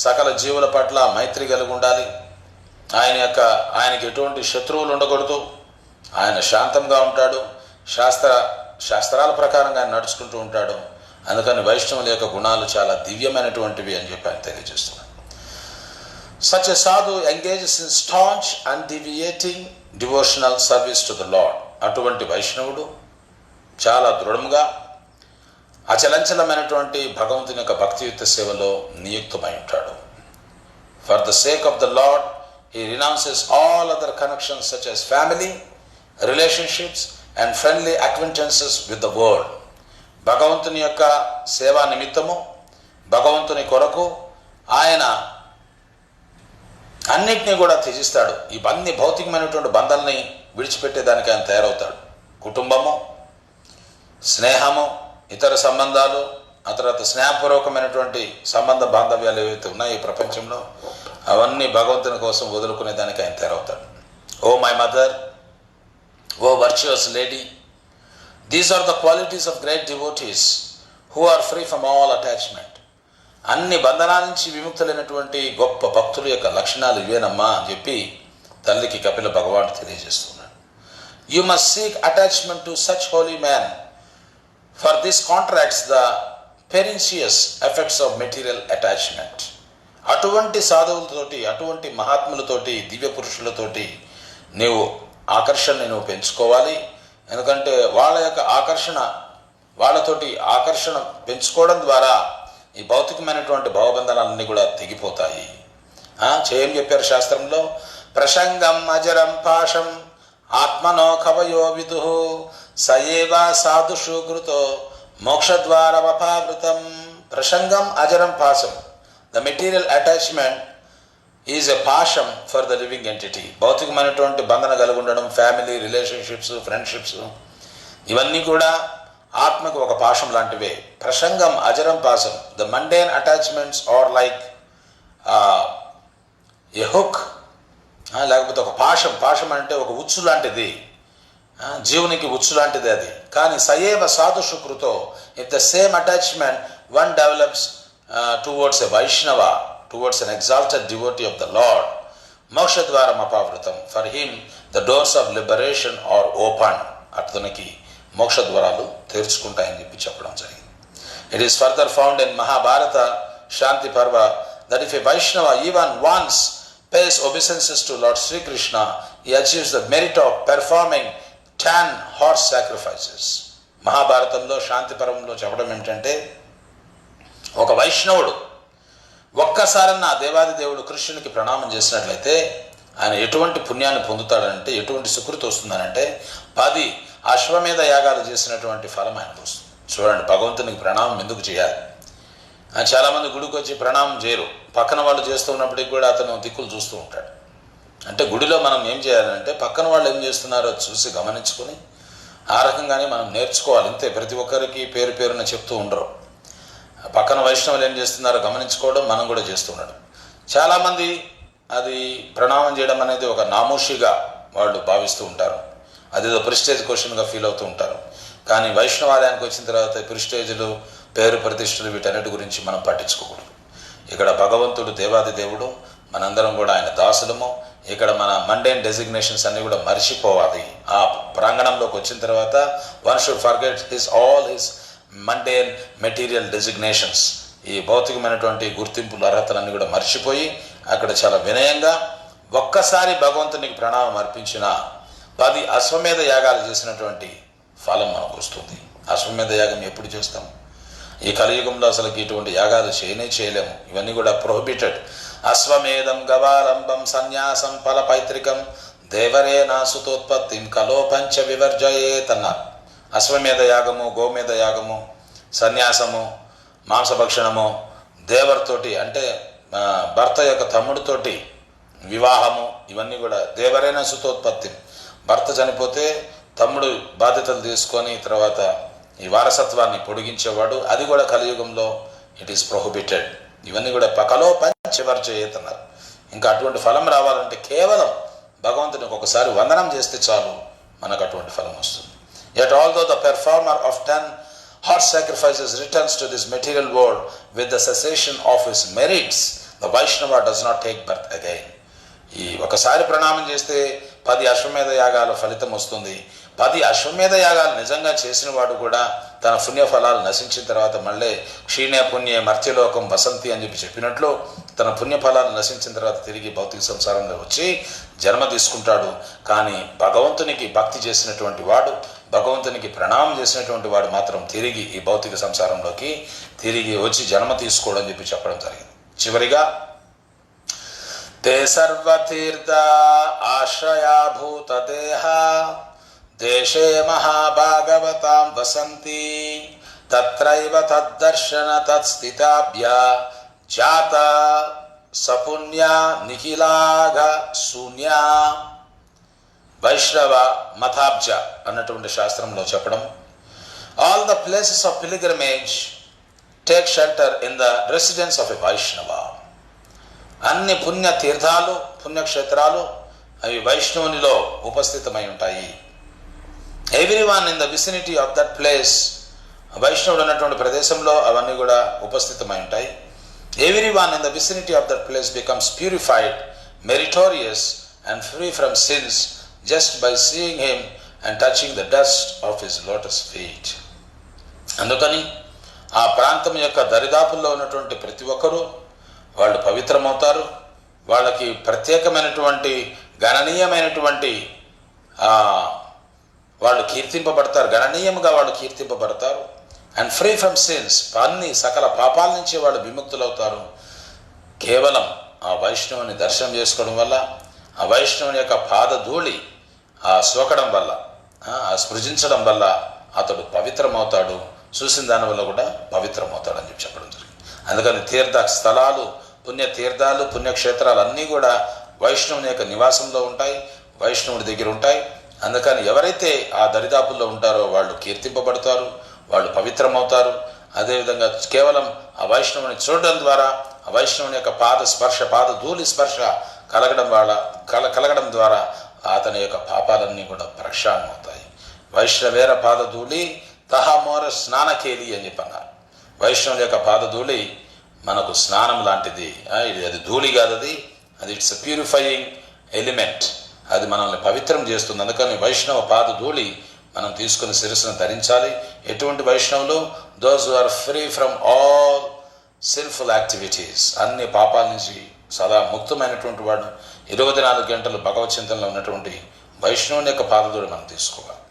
సకల జీవుల పట్ల మైత్రి కలిగి ఉండాలి, ఆయనకి ఎటువంటి శత్రువులు ఉండకూడదు, ఆయన శాంతంగా ఉంటాడు, శాస్త్రాల ప్రకారంగా ఆయన నడుచుకుంటూ ఉంటాడు. అందుకని వైష్ణవుల యొక్క గుణాలు చాలా దివ్యమైనటువంటివి అని చెప్పి ఆయన తెలియజేస్తున్నాడు. Such a sadhu engages in staunch undeviating devotional service to the Lord. అటువంటి వైష్ణవుడు చాలా దృఢంగా అచలంచలమైనటువంటి భగవంతుని యొక్క భక్తియుక్త సేవలో నియుక్తమై ఉంటాడు. For the sake of the Lord he renounces all other connections such as family relationships and friendly acquaintances with the world. భగవంతుని యొక్క సేవా నిమిత్తము, భగవంతుని కొరకు ఆయన అన్నిటినీ కూడా త్యజిస్తాడు. ఇవన్నీ భౌతికమైనటువంటి బంధాలని విడిచిపెట్టేదానికి ఆయన తయారవుతాడు. కుటుంబము, స్నేహము, ఇతర సంబంధాలు, ఆ తర్వాత స్నేహపూర్వకమైనటువంటి సంబంధ బాంధవ్యాలు ఏవైతే ఉన్నాయో ఈ ప్రపంచంలో అవన్నీ భగవంతుని కోసం వదులుకునే దానికి ఆయన తయారవుతాడు. O my mother, O virtuous lady, these are the qualities of great devotees who are free from all attachment. అన్ని బంధనాల నుంచి విముక్తులైనటువంటి గొప్ప భక్తుల యొక్క లక్షణాలు ఇవేనమ్మా అని చెప్పి తల్లికి కపిల భగవానుడు తెలియజేస్తున్నాడు. You must seek attachment to such Holi man, for this contracts the pernicious effects of material attachment. అటువంటి సాధువులతోటి, అటువంటి మహాత్ములతోటి, దివ్య పురుషులతోటి నీవు ఆకర్షణని నువ్వు పెంచుకోవాలి. ఎందుకంటే వాళ్ళతోటి ఆకర్షణ పెంచుకోవడం ద్వారా ఈ భౌతికమైనటువంటి భవబంధనాలన్నీ కూడా తెగిపోతాయి. చేయం చెప్పారు శాస్త్రంలో, ప్రసంగం అజరం పాశం ఆత్మనో కవయో విదుః సయేవా సాధుషు కృతో మోక్షద్వారమపావృతం. ప్రసంగం అజరం పాశం. The material attachment is a Paasham for the living entity. భౌతికమైనటువంటి బంధన కలిగి ఉండడం, ఫ్యామిలీ రిలేషన్షిప్స్, ఫ్రెండ్షిప్స్, ఇవన్నీ కూడా ఆత్మకు ఒక పాశం లాంటివే. ప్రసంగం అజరం పాశం. The mundane attachments are like a hook, లేకపోతే ఒక పాశం. పాశం అంటే ఒక ఉచ్చు లాంటిది, జీవునికి ఉచ్చు లాంటిది అది. కానీ సయేవ సాధు శుక్రుతో, if the same attachment one develops towards a Vaishnava, towards an exalted devotee of the Lord, మోక్ష ద్వారం అపావృతం. For him the doors of liberation are open. అతనికి మోక్ష ద్వారాలు తెరుచుకుంటాయని చెప్పి చెప్పడం జరిగింది. It is further found in Mahabharata Shanti Parva that if a Vaishnava even once pays obeisances to Lord Sri Krishna, he achieves the merit of performing 10 horse sacrifices. మహాభారతంలో శాంతి పర్వంలో చెప్పడం ఏమిటంటే, ఒక వైష్ణవుడు ఒక్కసారన్నా దేవాది దేవుడు కృష్ణునికి ప్రణామం చేసినట్లయితే ఆయన ఎటువంటి పుణ్యాన్ని పొందుతాడంటే, ఎటువంటి సుకృతి వస్తుందనంటే 10 అశ్వమేధ యాగాలు చేసినటువంటి ఫలం ఆయనకు వస్తుంది. చూడండి, భగవంతునికి ప్రణామం ఎందుకు చేయాలి? చాలామంది గుడికి వచ్చి ప్రణామం చేయరు, పక్కన వాళ్ళు చేస్తూ ఉన్నప్పటికీ కూడా అతను దిక్కులు చూస్తూ ఉంటాడు. అంటే గుడిలో మనం ఏం చేయాలంటే పక్కన వాళ్ళు ఏం చేస్తున్నారో చూసి గమనించుకొని ఆ రకంగానే మనం నేర్చుకోవాలి. అంతే, ప్రతి ఒక్కరికి పేరు పేరున చెప్తూ ఉండరు. పక్కన వైష్ణవులు ఏం చేస్తున్నారో గమనించుకోవడం మనం కూడా చేస్తున్నాడు. చాలామంది అది ప్రణామం చేయడం అనేది ఒక నామోషిగా వాళ్ళు భావిస్తూ ఉంటారు, అదేదో ప్రిస్టేజ్ క్వశ్చన్గా ఫీల్ అవుతూ ఉంటారు. కానీ వైష్ణవాలయానికి వచ్చిన తర్వాత ప్రిస్టేజ్లు, పేరు ప్రతిష్టలు వీటన్నిటి గురించి మనం పట్టించుకోకూడదు. ఇక్కడ భగవంతుడు దేవాది దేవుడు, మనందరం కూడా ఆయన దాసులము. ఇక్కడ మన మండేన్ డెసిగ్నేషన్స్ అన్నీ కూడా మర్చిపోవాలి. ఆ ప్రాంగణంలోకి వచ్చిన తర్వాత one should forget all his mundane material designations. ఈ భౌతికమైనటువంటి గుర్తింపులు, అర్హతలన్నీ కూడా మర్చిపోయి అక్కడ చాలా వినయంగా ఒక్కసారి భగవంతునికి ప్రణామం అర్పించిన 10 అశ్వమేధ యాగాలు చేసినటువంటి ఫలం మనకు వస్తుంది. అశ్వమేధ యాగం ఎప్పుడు చేస్తాం? ఈ కలియుగంలో అసలు ఇటువంటి యాగాలు చేయలేము. ఇవన్నీ కూడా ప్రొహిబిటెడ్. అశ్వమేధం గవారంభం సన్యాసం ఫల పైత్రికం దేవరేనా సుతోత్పత్తిం కలో పంచ వివర్జయేత్ అన్నారు. అశ్వమేధ యాగము, గోమేధ యాగము, సన్యాసము, మాంసభక్షణము, దేవర్తోటి అంటే భర్త యొక్క తమ్ముడితోటి వివాహము, ఇవన్నీ కూడా దేవరేనా సుతోత్పత్తి. భర్త చనిపోతే తమ్ముడు బాధ్యతలు తీసుకొని తర్వాత ఈ వారసత్వాన్ని పొడిగించేవాడు. అది కూడా కలియుగంలో ఇట్ ఈస్ ప్రొహిబిటెడ్. ఇవన్నీ కూడా పకలో పంచవర్జయేతన్నారు. ఇంకా అటువంటి ఫలం రావాలంటే కేవలం భగవంతునికి ఒకసారి వందనం చేస్తే చాలు, మనకు అటువంటి ఫలం వస్తుంది. Yet although the performer of 10 hot sacrifices returns to this material world with the cessation of his merits, the Vaishnava does not take birth again. ఈ ఒకసారి ప్రణామం చేస్తే 10 అశ్వమేధ యాగాల ఫలితం వస్తుంది. 10 అశ్వమేధ యాగాలు నిజంగా చేసిన వాడు కూడా తన పుణ్యఫలాలు నశించిన తర్వాత మళ్ళీ క్షీణే పుణ్యే మర్త్యలోకం వసంతి అని చెప్పినట్లు తన పుణ్యఫలాలు నశించిన తర్వాత తిరిగి భౌతిక సంసారంలో వచ్చి జన్మ తీసుకుంటాడు. కానీ భగవంతునికి భక్తి చేసినటువంటి వాడు, భగవంతునికి ప్రణామం చేసినటువంటి వాడు మాత్రం తిరిగి ఈ భౌతిక సంసారంలోకి తిరిగి వచ్చి జన్మ తీసుకోవడం చెప్పడం జరిగింది. చివరిగా తే సర్వతీర్థ ఆశ్రయాభూత దేహ దేశే మహాభాగవతాం వసంతి తత్రైవ తద్దర్శన తత్స్థితాభ్య జాత సపుణ్య నిఖిలాఘ శూన్య. వైష్ణవ మతాబ్జ అన్నటువంటి శాస్త్రంలో చెప్పడం, all the places of pilgrimage take shelter in the residence of a Vaishnava. అన్ని పుణ్య తీర్థాలు, పుణ్యక్షేత్రాలు అవి వైష్ణవునిలో ఉపస్థితమై ఉంటాయి. Every one in the vicinity of that place, వైష్ణవుడు ఉన్నటువంటి ప్రదేశంలో అవన్నీ కూడా ఉపస్థితమై ఉంటాయి. Every one in the vicinity of that place becomes purified, meritorious and free from sins just by seeing him and touching the dust of his lotus feet. అందుకని ఆ ప్రాంతం యొక్క దరిదాపుల్లో ఉన్నటువంటి ప్రతి ఒక్కరూ వాళ్ళు పవిత్రమవుతారు. వాళ్ళకి ప్రత్యేకమైనటువంటి గణనీయమైనటువంటి వాళ్ళు కీర్తింపబడతారు, గణనీయంగా వాళ్ళు కీర్తింపబడతారు. అండ్ ఫ్రీ ఫ్రమ్ సిన్స్, అన్ని సకల పాపాల నుంచి వాళ్ళు విముక్తులవుతారు. కేవలం ఆ వైష్ణవుని దర్శనం చేసుకోవడం వల్ల, ఆ వైష్ణవుని యొక్క పాదధూళి సోకడం వల్ల, స్పృశించడం వల్ల అతడు పవిత్రమవుతాడు. చూసిన దానివల్ల కూడా పవిత్రమవుతాడు అని చెప్పడం జరిగింది. అందుకని తీర్థ స్థలాలు, పుణ్యతీర్థాలు, పుణ్యక్షేత్రాలు అన్నీ కూడా వైష్ణవుని యొక్క నివాసంలో ఉంటాయి, వైష్ణవుడి దగ్గర ఉంటాయి. అందుకని ఎవరైతే ఆ దరిదాపుల్లో ఉంటారో వాళ్ళు కీర్తింపబడతారు, వాళ్ళు పవిత్రమవుతారు. అదేవిధంగా కేవలం ఆ వైష్ణవుని చూడడం ద్వారా, ఆ వైష్ణవుని యొక్క పాద స్పర్శ, పాద ధూళి స్పర్శ కలగడం ద్వారా అతని యొక్క పాపాలన్నీ కూడా ప్రక్షాళన అవుతాయి. వైష్ణవేర పాదధూళి తహమోర స్నానకేలి అని చెప్పన్నారు. వైష్ణవుల యొక్క పాదధూళి మనకు స్నానం లాంటిది. అది ధూళి కాదు, అది ఇట్స్ ఎ ప్యూరిఫైయింగ్ ఎలిమెంట్. అది మనల్ని పవిత్రం చేస్తుంది. అందుకని వైష్ణవ పాదధూళి మనం తీసుకుని శిరస్సును ధరించాలి. ఎటువంటి వైష్ణవులు? Those who are free from all sinful activities, అన్ని పాపాల నుంచి సదా ముక్తమైనటువంటి వాడు, 24 గంటలు భగవత్ చింతనలో ఉన్నటువంటి వైష్ణవుని యొక్క పాదధూళి మనం తీసుకోవాలి.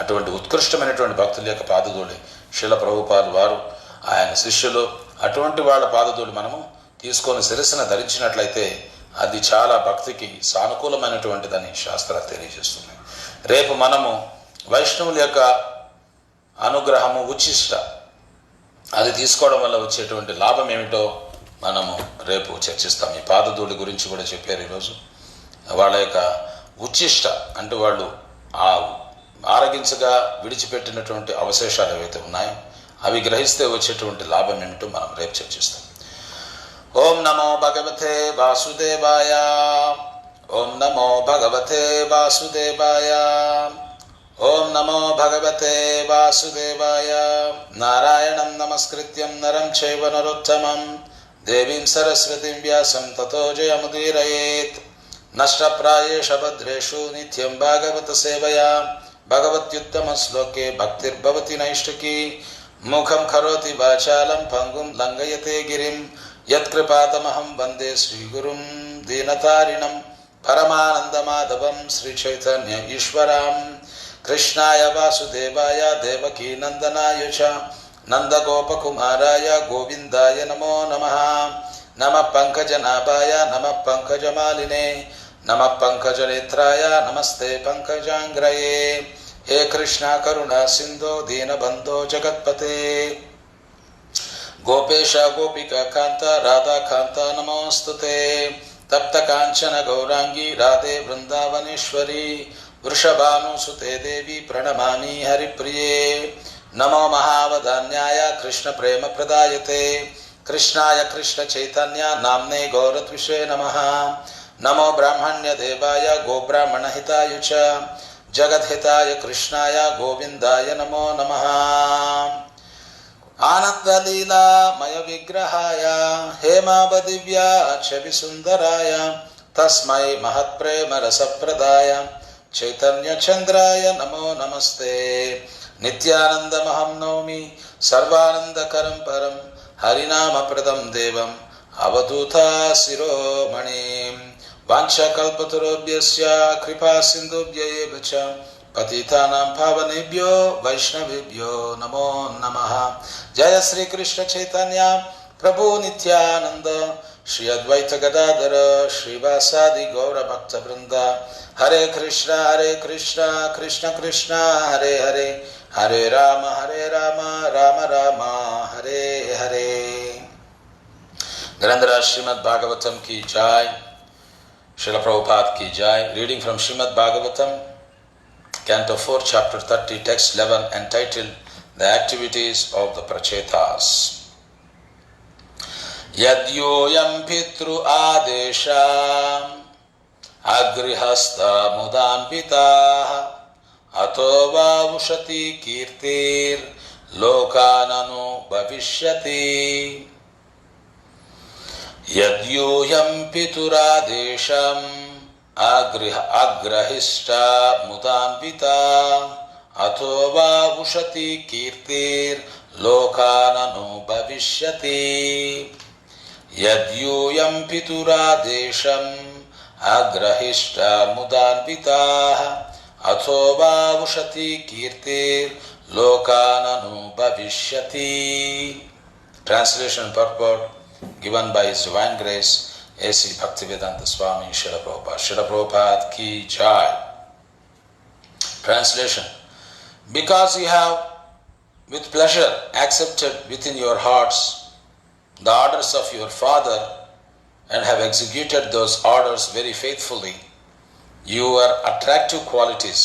అటువంటి ఉత్కృష్టమైనటువంటి భక్తుల యొక్క పాదధూళి శిల ప్రభుపాలు వారు, ఆయన శిష్యులు, అటువంటి వాళ్ళ పాదధూళి మనము తీసుకొని శిరస్సును ధరించినట్లయితే అది చాలా భక్తికి సానుకూలమైనటువంటిదని శాస్త్రాలు తెలియజేస్తున్నాయి. రేపు మనము వైష్ణవుల యొక్క అనుగ్రహము ఉచ్చిష్ట, అది తీసుకోవడం వల్ల వచ్చేటువంటి లాభం ఏమిటో మనము రేపు చర్చిస్తాం. ఈ పాదధూళి గురించి కూడా చెప్పారు ఈరోజు. వాళ్ళ యొక్క ఉచ్చిష్ట అంటే వాళ్ళు ఆ ఆరగించగా విడిచిపెట్టినటువంటి అవశేషాలు ఏవైతే ఉన్నాయో అవి గ్రహిస్తే వచ్చేటువంటి లాభం ఏమిటో మనం రేపు చర్చిస్తాం. ఓం నమో భగవతే వాసుదేవాయ. ఓం నమో భగవతే వాసుదేవాయ. ఓం నమో భగవతే వాసుదేవాయ. నారాయణం నమస్కృత్యం నరం చైవ నరోత్తమం దేవీం సరస్వతిం వ్యాసం తతో జయముదీరయేత్. నష్టప్రాయేష భద్రేషు నిత్యం భాగవత సేవయా భగవత్యుత్తమ శ్లోకే భక్తిర్భవతి నైష్టికీ. ముఖం కరోతి వాచాలం పంగుం లంఘయతే గిరిం యత్కృపాతమహం వందే శ్రీగురుం దీనతారిణం పరమానందమాధవం శ్రీచైతన్య ఈశ్వరాం. కృష్ణాయ వాసుదేవాయ దేవకీ నందనాయ చ నందగోపకుమారాయ గోవిందాయ నమో నమః. నమః పంకజనాభాయ నమః పంకజమాలినే నమః పంకజనేత్రాయ నమస్తే పంకజాంగ్రయే. హే కృష్ణ కరుణా సింధో దీనబంధో జగత్పతే. గోపేశ గోపికా కాంత రాధాకాంత నమోస్తుతే. తప్త కాంచన గౌరాంగి రాధే బృందావనేశ్వరి. వృషభానుసుతే దేవి ప్రణమామి హరిప్రియే. నమో మహావదాన్యాయ కృష్ణ ప్రేమ ప్రదాయతే. కృష్ణాయ కృష్ణ చైతన్య నామ్నే గౌరత్విషే నమః. నమో బ్రాహ్మణ్య దేవాయ గోబ్రాహ్మణహితాయ చ జగద్హితాయ కృష్ణాయ గోవిందాయ నమో నమః. ఆనందలీలామయ విగ్రహాయ హేమావదివ్యా ఛవి సుందరాయ తస్మై మహత్ప్రేమ రసప్రదాయ చైతన్య చంద్రాయ నమో నమస్తే. నిత్యానందమహం నౌమి సర్వానందకరం పరం హరినామప్రదం దేవం అవధూతా శిరోమణిం. వాంఛాకల్పతరుభ్యస్య కృపా సింధుభ్య ఏవ చ పతితానాం పావనేభ్యో వైష్ణవేభ్యో నమో నమః. జయ శ్రీ కృష్ణ చైతన్య ప్రభు నిత్యానంద శ్రీ అద్వైత గదాధర శ్రీవాసాది గౌర భక్త బృంద. హరే కృష్ణ కృష్ణ కృష్ణ హరే హరే హరే రామ రామ రామ హరే హరే. ग्रंथराज श्रीमद् भागवतम की जय. श्रील प्रभुपाद की जय. Reading from Shrimad Bhagavatam, Canto 4, Chapter 30, Text 11, entitled The Activities of the Prachetas. Yadyoyam pitru adesham agrihasta mudanpitah ato va ushati kirtir lokananu bhavishyati. यद्योऽयं पितुरादेशम् अग्रहिष्टा मुदान्विता अथो वा उशति कीर्तिर्लोकाननु भविष्यति. यद्योऽयं पितुरादेशम् अग्रहिष्टा मुदान्विता अथो वा उशति कीर्तिर्लोकाननु भविष्यति. Translation purport given by His Divine Grace A.C. Bhaktivedanta Swami Srila Prabhupada. Srila Prabhupada ki jai. Translation: because you have with pleasure accepted within your hearts the orders of your father and have executed those orders very faithfully, your attractive qualities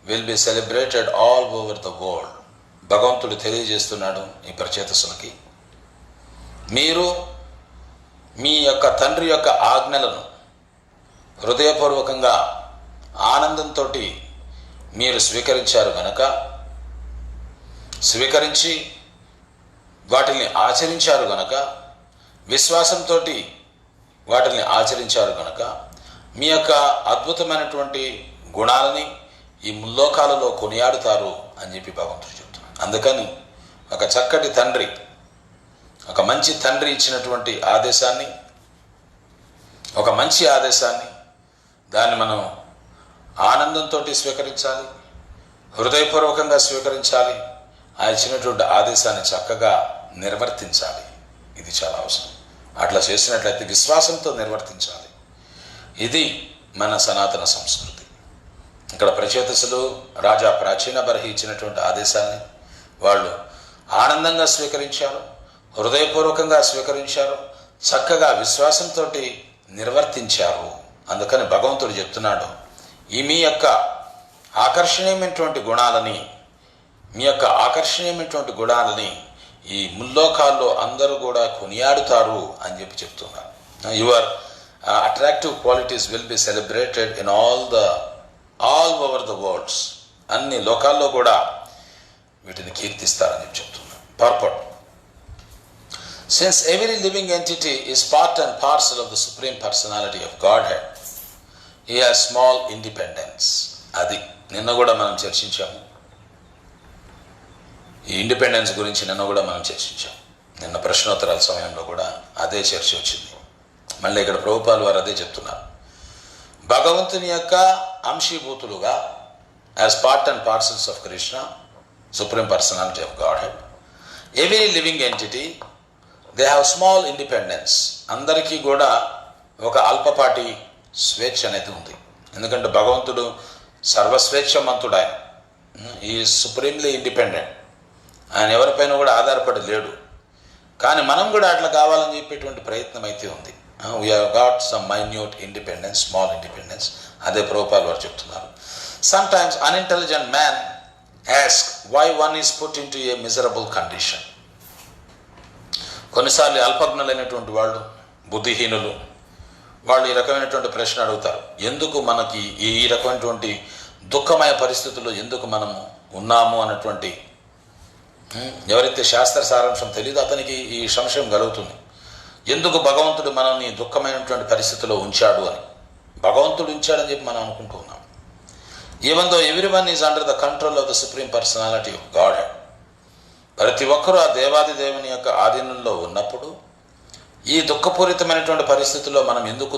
will be celebrated all over the world. భగవంతుడు తెలియజేస్తున్నాడు ఈ ప్రచేతసులకి, మీరు మీ యొక్క తండ్రి యొక్క ఆజ్ఞలను హృదయపూర్వకంగా ఆనందంతో మీరు స్వీకరించారు గనక, స్వీకరించి వాటిని ఆచరించారు గనక, విశ్వాసంతో వాటిని ఆచరించారు గనక మీ యొక్క అద్భుతమైనటువంటి గుణాలని ఈ ముల్లోకాలలో కొనియాడుతారు అని చెప్పి భగవంతుడు చెప్తున్నాడు. అందుకని ఒక చక్కటి తండ్రి, ఒక మంచి తండ్రి ఇచ్చినటువంటి ఆదేశాన్ని, ఒక మంచి ఆదేశాన్ని దాన్ని మనం ఆనందంతో స్వీకరించాలి, హృదయపూర్వకంగా స్వీకరించాలి. ఆ ఇచ్చినటువంటి ఆదేశాన్ని చక్కగా నిర్వర్తించాలి. ఇది చాలా అవసరం. అట్లా చేసినట్లయితే విశ్వాసంతో నిర్వర్తించాలి. ఇది మన సనాతన సంస్కృతి. ఇక్కడ ప్రచేతసులు రాజా ప్రాచీన బర్హి ఇచ్చినటువంటి ఆదేశాన్ని వాళ్ళు ఆనందంగా స్వీకరించారు, హృదయపూర్వకంగా స్వీకరించారు, చక్కగా విశ్వాసంతో నిర్వర్తించారు. అందుకని భగవంతుడు చెప్తున్నాడు, ఈ మీ యొక్క ఆకర్షణీయమైనటువంటి గుణాలని ఈ ముల్లోకాల్లో అందరూ కూడా కొనియాడుతారు అని చెప్పి చెప్తున్నారు. Your attractive qualities will be celebrated in all over the worlds. అన్ని లోకాల్లో కూడా వీటిని కీర్తిస్తారని చెప్పి చెప్తున్నారు. Purport, since every living entity is part and parcel of the supreme personality of Godhead, he has small independence. అది నిన్న కూడా మనం చర్చించాము. ఈ ఇండిపెండెన్స్ గురించి నిన్న కూడా మనం చర్చించాము. నిన్న ప్రశ్నోత్తరాల సమయంలో కూడా అదే చర్చ వచ్చింది. మళ్ళీ ఇక్కడ ప్రభుపాల్ వారు అదే చెప్తున్నారు. భగవంతుని యొక్క అంశీభూతులుగా as part and parcels of Krishna, supreme personality of Godhead, every living entity they have small independence. అందరికీ కూడా ఒక అల్పపాటి స్వేచ్ఛ అనేది ఉంది. ఎందుకంటే భగవంతుడు సర్వస్వేచ్ఛమంతుడు. ఆయన ఈ సుప్రీంలీ ఇండిపెండెంట్. ఆయన ఎవరిపైన కూడా ఆధారపడి లేడు. కానీ మనం కూడా అట్లా కావాలని చెప్పేటువంటి ప్రయత్నం అయితే ఉంది. We have got some minute independence, small independence. అదే ప్రభుపాల్ వారు చెప్తున్నారు. Sometimes unintelligent man ask why one is put into a miserable condition. కొన్నిసార్లు అల్పజ్ఞులైనటువంటి వాళ్ళు, బుద్ధిహీనులు, వాళ్ళు ఈ రకమైనటువంటి ప్రశ్న అడుగుతారు, ఎందుకు మనకి ఈ రకమైనటువంటి దుఃఖమయ పరిస్థితుల్లో ఎందుకు మనము ఉన్నాము అన్నటువంటి. ఎవరైతే శాస్త్ర సారాంశం తెలియదో అతనికి ఈ సంశయం కలుగుతుంది. ఎందుకు భగవంతుడు మనల్ని దుఃఖమైనటువంటి పరిస్థితిలో ఉంచాడు అని. భగవంతుడు ఉంచాడని చెప్పి మనం అనుకుంటూ ఉన్నాం. Even though everyone is under the control of the supreme personality of God. ప్రతి ఒక్కరూ ఆ దేవాది దేవుని యొక్క ఆధీనంలో ఉన్నప్పుడు ఈ దుఃఖపూరితమైనటువంటి పరిస్థితుల్లో మనం ఎందుకు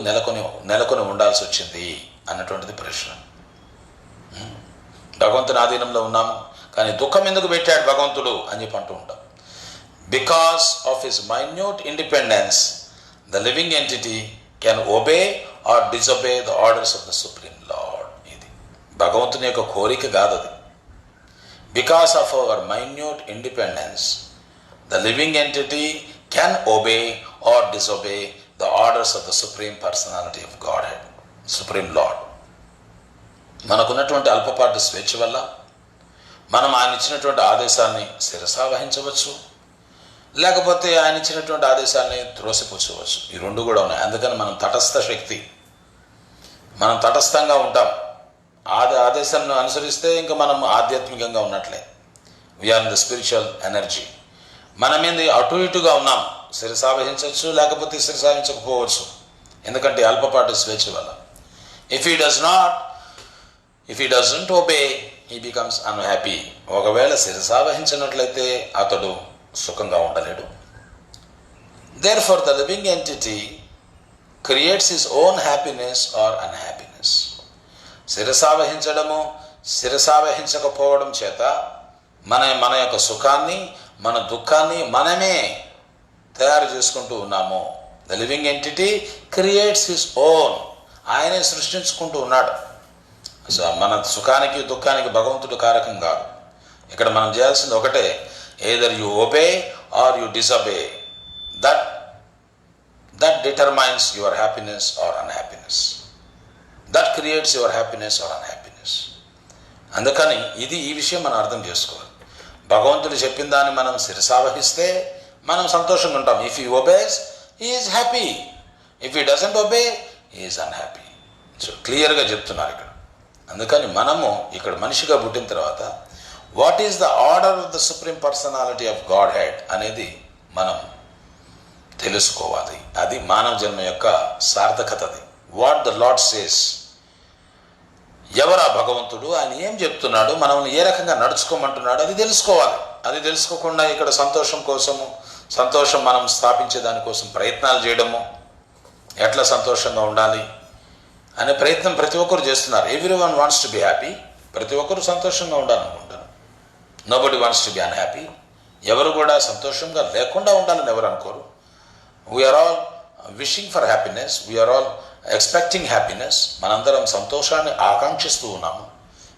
నెలకొని ఉండాల్సి వచ్చింది అన్నటువంటిది ప్రశ్న. భగవంతుని ఆధీనంలో ఉన్నాము, కానీ దుఃఖం ఎందుకు పెట్టాడు భగవంతుడు అని చెప్పి అంటూ ఉంటాం. Because of his minute independence the living entity can obey or disobey the orders of the supreme Lord. ఇది భగవంతుని యొక్క కోరిక కాదు అది. Because of our minute independence the living entity can obey or disobey the orders of the supreme personality of Godhead, supreme Lord. మనకున్నటువంటి అల్పపాటి స్వేచ్ఛ వల్ల మనం ఆయన ఇచ్చినటువంటి ఆదేశాన్ని శిరసావహించవచ్చు, లేకపోతే ఆయన ఇచ్చినటువంటి ఆదేశాన్ని త్రోసిపుచ్చవచ్చు. ఈ రెండు కూడా ఉన్నాయి. అందుకని మనం తటస్థంగా ఉంటాం. ఆదేశాన్ని అనుసరిస్తే ఇంకా మనం ఆధ్యాత్మికంగా ఉన్నట్లే. We are in the spiritual energy. మనం ఏంది అటు ఇటుగా ఉన్నాం. శిరసావహించవచ్చు, లేకపోతే శిరసావహించకపోవచ్చు. ఎందుకంటే అల్పపాటి స్వేచ్ఛ వల్ల. If he doesn't obey he becomes unhappy. ఒకవేళ శిరసావహించినట్లయితే అతడు సుఖంగా ఉండలేడు. Therefore the living entity creates his own happiness or unhappiness. శిరసావహించడము, శిరసావహించకపోవడం చేత మన యొక్క సుఖాన్ని, మన దుఃఖాన్ని మనమే తయారు చేసుకుంటూ ఉన్నాము. The living entity creates his own. ఆయనే సృష్టించుకుంటూ ఉన్నాడు. మన సుఖానికి దుఃఖానికి భగవంతుడు కారకం కాదు. ఇక్కడ మనం చేయాల్సింది ఒకటే, either you obey or you disobey. That determines your happiness or unhappiness. That creates your happiness or unhappiness. అందుకని ఈ విషయం మనం అర్థం చేసుకోవాలి. భగవంతుడు చెప్పిన దాన్ని మనం శిరసావహిస్తే మనం సంతోషంగా ఉంటాం. If he obeys, he is happy. If he doesn't obey, he is unhappy. So క్లియర్గా చెప్తున్నారు ఇక్కడ. అందుకని మనము ఇక్కడ మనిషిగా పుట్టిన తర్వాత what is the order of the supreme personality of God head అనేది మనం తెలుసుకోవాలి. అది మానవ జన్మ యొక్క సార్థకత. అది వాట్ ద లార్డ్ సేస్. ఎవరా భగవంతుడు, ఆయన ఏం చెప్తున్నాడు, మనల్ని ఏ రకంగా నడుచుకోమంటున్నాడు, అది తెలుసుకోవాలి. అది తెలుసుకోకుండా ఇక్కడ సంతోషం మనం స్థాపించే దానికోసం ప్రయత్నాలు చేయడము, ఎట్లా సంతోషంగా ఉండాలి అనే ప్రయత్నం ప్రతి ఒక్కరు చేస్తున్నారు. Everyone wants to be happy. ప్రతి ఒక్కరు సంతోషంగా ఉండాలనుకుంటారు. Nobody wants to be unhappy. ఎవరు కూడా సంతోషంగా లేకుండా ఉండాలని ఎవరు అనుకోరు. We are all wishing for happiness, we are all expecting happiness. మనందరం సంతోషాన్ని ఆకాంక్షిస్తూ ఉన్నాము.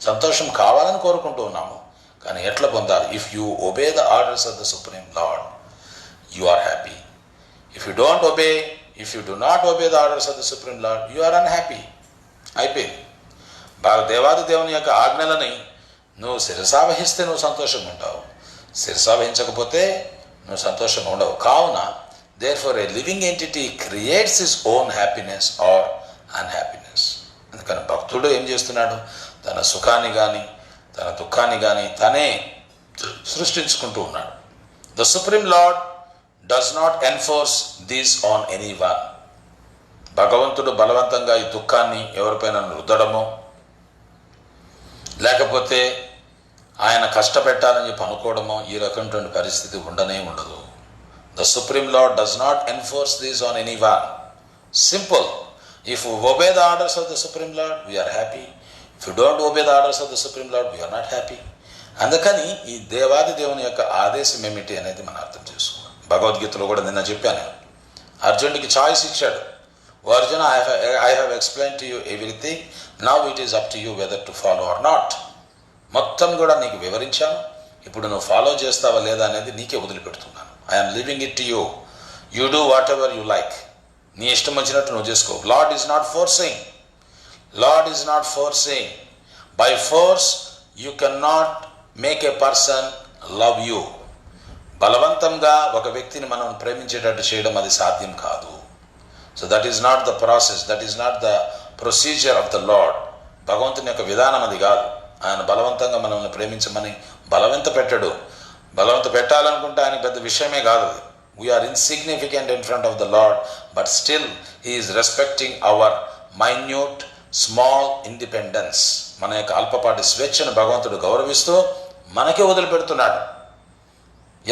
సంతోషం కావాలని కోరుకుంటూ ఉన్నాము, కానీ ఎట్లా పొందాలి? If you obey the orders of the supreme lord, you are happy. If you don't obey, if you do not obey the orders of the supreme lord, you are unhappy. అయిపోయింది. బాగా దేవాది దేవుని యొక్క ఆజ్ఞలని నువ్వు శిరసావహిస్తే నువ్వు సంతోషంగా ఉంటావు, శిరసావహించకపోతే నువ్వు సంతోషంగా ఉండవు. కావున therefore a living entity creates his own happiness or unhappiness. అందుకని భక్తుడు ఏం చేస్తున్నాడు? తన సుఖాన్ని కానీ తన దుఃఖాన్ని కానీ తనే సృష్టించుకుంటూ ఉన్నాడు. The supreme Lord does not enforce these on any one. భగవంతుడు బలవంతంగా ఈ దుఃఖాన్ని ఎవరిపైన రుద్దడమో, లేకపోతే ఆయన కష్టపెట్టాలని చెప్పి అనుకోవడమో, ఈ రకమైనటువంటి పరిస్థితి ఉండనే ఉండదు. The Supreme Lord does not enforce this on anyone. Simple. If we obey the orders of the Supreme Lord, we are happy. If you don't obey the orders of the Supreme Lord, we are not happy. అందుకని ఈ దేవాది దేవుని యొక్క ఆదేశం ఏమిటి అనేది మనం అర్థం చేసుకోవాలి. భగవద్గీతలో కూడా నిన్న చెప్పాను, అర్జునుడికి చాయిస్ ఇచ్చాడు. O Arjuna, I have explain to you everything, now it is up to you whether to follow or not. మొత్తం కూడా నీకు వివరించాను, ఇప్పుడు నువ్వు ఫాలో చేస్తావా లేదా అనేది నీకే వదిలిపెడుతున్నాను. I am leaving it to you. You do whatever you like. నీ ఇష్టం వచ్చినట్టు నువ్వు చేసుకో. Lord is not forcing. Lord is not forcing. By force you cannot make a person love you. బలవంతంగా ఒక వ్యక్తిని మనం ప్రేమించేటట్టు చేయడం అది సాధ్యం కాదు. So that is not the process. That is not the procedure of the Lord. భగవంతుని యొక్క విధానం అది కాదు. ఆయన బలవంతంగా మనల్ని ప్రేమించమని బలవంత పెట్టడు. బలవంత పెట్టాలనుకుంటే ఆయన పెద్ద విషయమే కాదు. We are insignificant in front of the lord, but still he is respecting our minute small independence. మన యొక్క అల్పపాటి స్వేచ్ఛను భగవంతుడు గౌరవిస్తూ మనకే వదిలిపెడుతున్నాడు.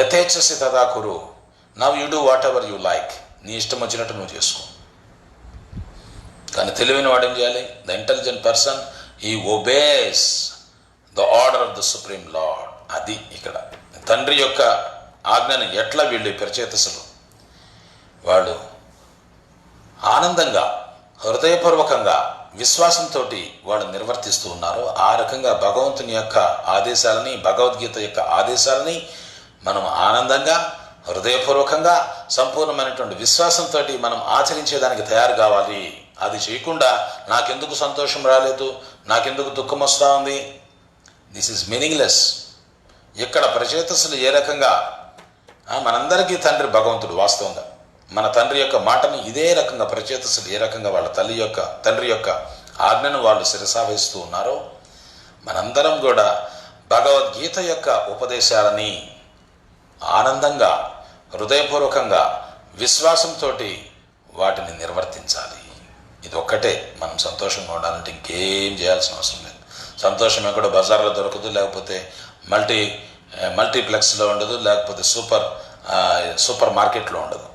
యథేచ్ఛసి తథా కురు. Now you do whatever you like. నీ ఇష్టం వచ్చినట్టు నువ్వు చేసుకో. కానీ తెలివైన వాడు ఏం చేయాలి? The intelligent person, he obese the order of the supreme lord. అది ఇక్కడ తండ్రి యొక్క ఆజ్ఞను ఎట్లా వీళ్ళు ప్రచేతసులు వాళ్ళు ఆనందంగా, హృదయపూర్వకంగా, విశ్వాసంతో వాళ్ళు నిర్వర్తిస్తూ ఉన్నారో, ఆ రకంగా భగవంతుని యొక్క ఆదేశాలని, భగవద్గీత యొక్క ఆదేశాలని మనం ఆనందంగా, హృదయపూర్వకంగా, సంపూర్ణమైనటువంటి విశ్వాసంతో మనం ఆచరించేదానికి తయారు కావాలి. అది చేయకుండా నాకెందుకు సంతోషం రాలేదు, నాకెందుకు దుఃఖం వస్తూ ఉంది, దిస్ ఈజ్ మీనింగ్లెస్. ఇక్కడ ప్రచేతసులు ఏ రకంగా, మనందరికీ తండ్రి భగవంతుడు. వాస్తవంగా మన తండ్రి యొక్క మాటని ఇదే రకంగా ప్రచేతసులు ఏ రకంగా వాళ్ళ తండ్రి యొక్క ఆజ్ఞను వాళ్ళు శిరసావహిస్తూ ఉన్నారో, మనందరం కూడా భగవద్గీత యొక్క ఉపదేశాలని ఆనందంగా, హృదయపూర్వకంగా, విశ్వాసంతో వాటిని నిర్వర్తించాలి. ఇది ఒక్కటే మనం సంతోషంగా ఉండాలంటే ఇంకేం చేయాల్సిన అవసరం లేదు. సంతోషం ఎక్కడో బజార్లో దొరకదు, లేకపోతే మల్టీప్లెక్స్లో ఉండదు, లేకపోతే సూపర్ మార్కెట్లో ఉండదు.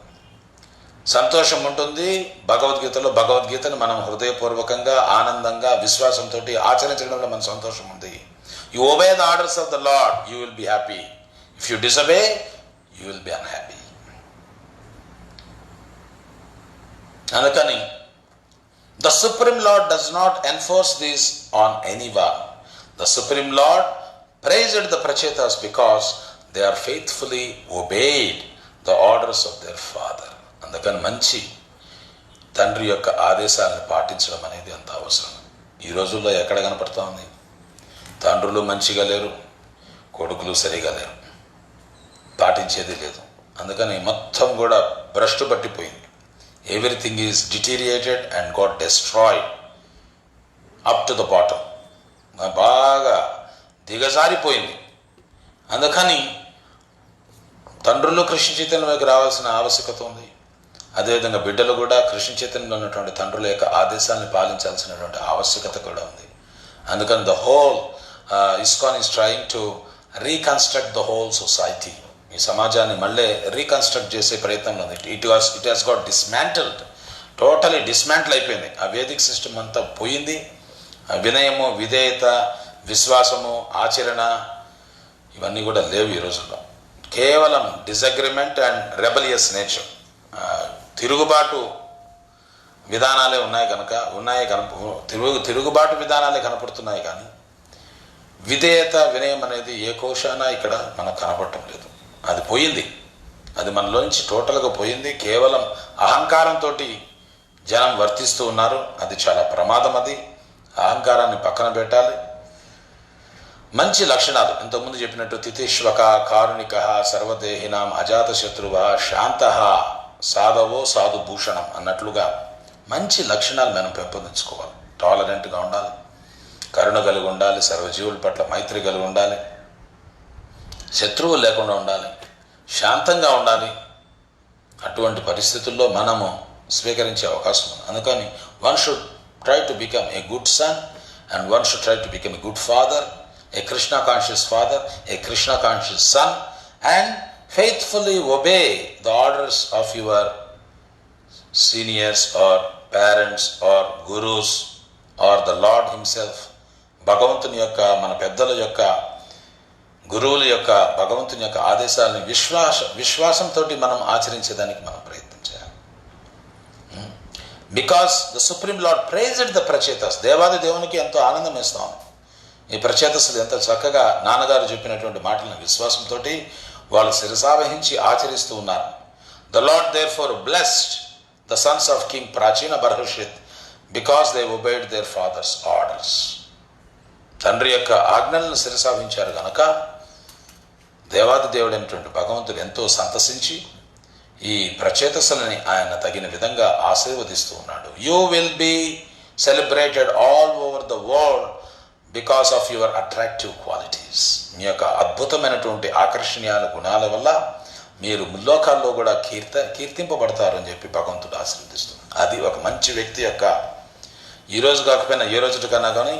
సంతోషం ఉంటుంది భగవద్గీతలో. భగవద్గీతను మనం హృదయపూర్వకంగా, ఆనందంగా, విశ్వాసంతో ఆచరించడంలో మన సంతోషం ఉంది. You obey the orders of the Lord, you will be happy. If you disobey, you will be unhappy. అందుకని the supreme Lord does not enforce this on anyone. The supreme Lord praised the prachetas because they are faithfully obeyed the orders of their father. అందుకని మంచి తండ్రి యొక్క ఆదేశాలను పాటించడం అనేది అంత అవసరం. ఈ రోజుల్లో ఎక్కడ కనపడతా ఉంది? తండ్రులు మంచిగా లేరు, కొడుకులు సరిగా లేరు, పాటించేది లేదు. అందుకని మొత్తం కూడా భ్రష్టు పట్టిపోయింది. Everything is deteriorated and got destroyed up to the bottom. బాగా దిగజారిపోయింది. అందుకని తండ్రులు కృష్ణ చైతన్యంలోకి రావాల్సిన ఆవశ్యకత ఉంది. అదేవిధంగా బిడ్డలు కూడా కృష్ణ చైతన్యంలో ఉన్నటువంటి తండ్రుల యొక్క ఆదేశాలను పాలించాల్సినటువంటి ఆవశ్యకత కూడా ఉంది. అందుకని the whole ISKCON is trying to reconstruct the whole society. ఈ సమాజాన్ని మళ్ళీ రీకన్స్ట్రక్ట్ చేసే ప్రయత్నంలో ఉంది. It has got dismantled, totally dismantle అయిపోయింది. ఆ వేదిక్ సిస్టమ్ అంతా పోయింది. వినయము, విధేయత, విశ్వాసము, ఆచరణ ఇవన్నీ కూడా లేవు ఈ రోజుల్లో. కేవలం డిసగ్రిమెంట్ అండ్ రెబలియస్ నేచర్, తిరుగుబాటు విధానాలే తిరుగుబాటు విధానాలే కనపడుతున్నాయి. కానీ విధేయత, వినయం అనేది ఏ కోశాన ఇక్కడ మనకు కనపడటం లేదు. అది పోయింది. అది మనలోంచి టోటల్గా పోయింది. కేవలం అహంకారంతో జనం వర్తిస్తూ ఉన్నారు. అది చాలా ప్రమాదం. అది అహంకారాన్ని పక్కన పెట్టాలి. మంచి లక్షణాలు ఇంతకుముందు చెప్పినట్టు తితిష్వక, కారుణిక, సర్వదేహినాం, అజాతశత్రువ, శాంత, సాధవో సాధు భూషణం అన్నట్లుగా మంచి లక్షణాలు మనం పెంపొందించుకోవాలి. టాలరెంట్గా ఉండాలి, కరుణ కలిగి ఉండాలి, సర్వజీవుల పట్ల మైత్రి కలిగి ఉండాలి, శత్రువులు లేకుండా ఉండాలి, శాంతంగా ఉండాలి. అటువంటి పరిస్థితుల్లో మనము స్వీకరించే అవకాశం ఉంది. అందుకని one should try to become a good son and one should try to become a good father, a Krishna conscious father, a Krishna conscious son, and faithfully obey the orders of your seniors or parents or gurus or the Lord himself. భగవంతుని యొక్క, మన పెద్దల యొక్క, గురువుల యొక్క, భగవంతుని యొక్క ఆదేశాలను విశ్వాసంతో మనం ఆచరించేదానికి మనం ప్రయత్నం చేయాలి. Because the supreme Lord praised the Prachetas. దేవాది దేవునికి ఎంతో ఆనందం ఇస్తాం. ఈ ప్రచేతసులు ఎంత చక్కగా నాన్నగారు చెప్పినటువంటి మాటలను విశ్వాసంతో వాళ్ళు శిరసావహించి ఆచరిస్తూ ఉన్నారు. The Lord therefore blessed the sons of king Prachina Barhishat because they obeyed their father's orders. తండ్రి యొక్క ఆజ్ఞలను శిరసావహించారు గనక దేవాది దేవుడైనటువంటి భగవంతుడు ఎంతో సంతసించి ఈ ప్రచేతసులని ఆయన తగిన విధంగా ఆశీర్వదిస్తూ ఉన్నాడు. You will be celebrated all over the world because of your attractive qualities. మీ యొక్క అద్భుతమైనటువంటి ఆకర్షణీయాల గుణాల వల్ల మీరు ముల్లోకాల్లో కూడా కీర్తింపబడతారు అని చెప్పి భగవంతుడు ఆశీర్వదిస్తున్నారు. అది ఒక మంచి వ్యక్తి యొక్క, ఈరోజు కాకపోయినా ఏ రోజు కన్నా కానీ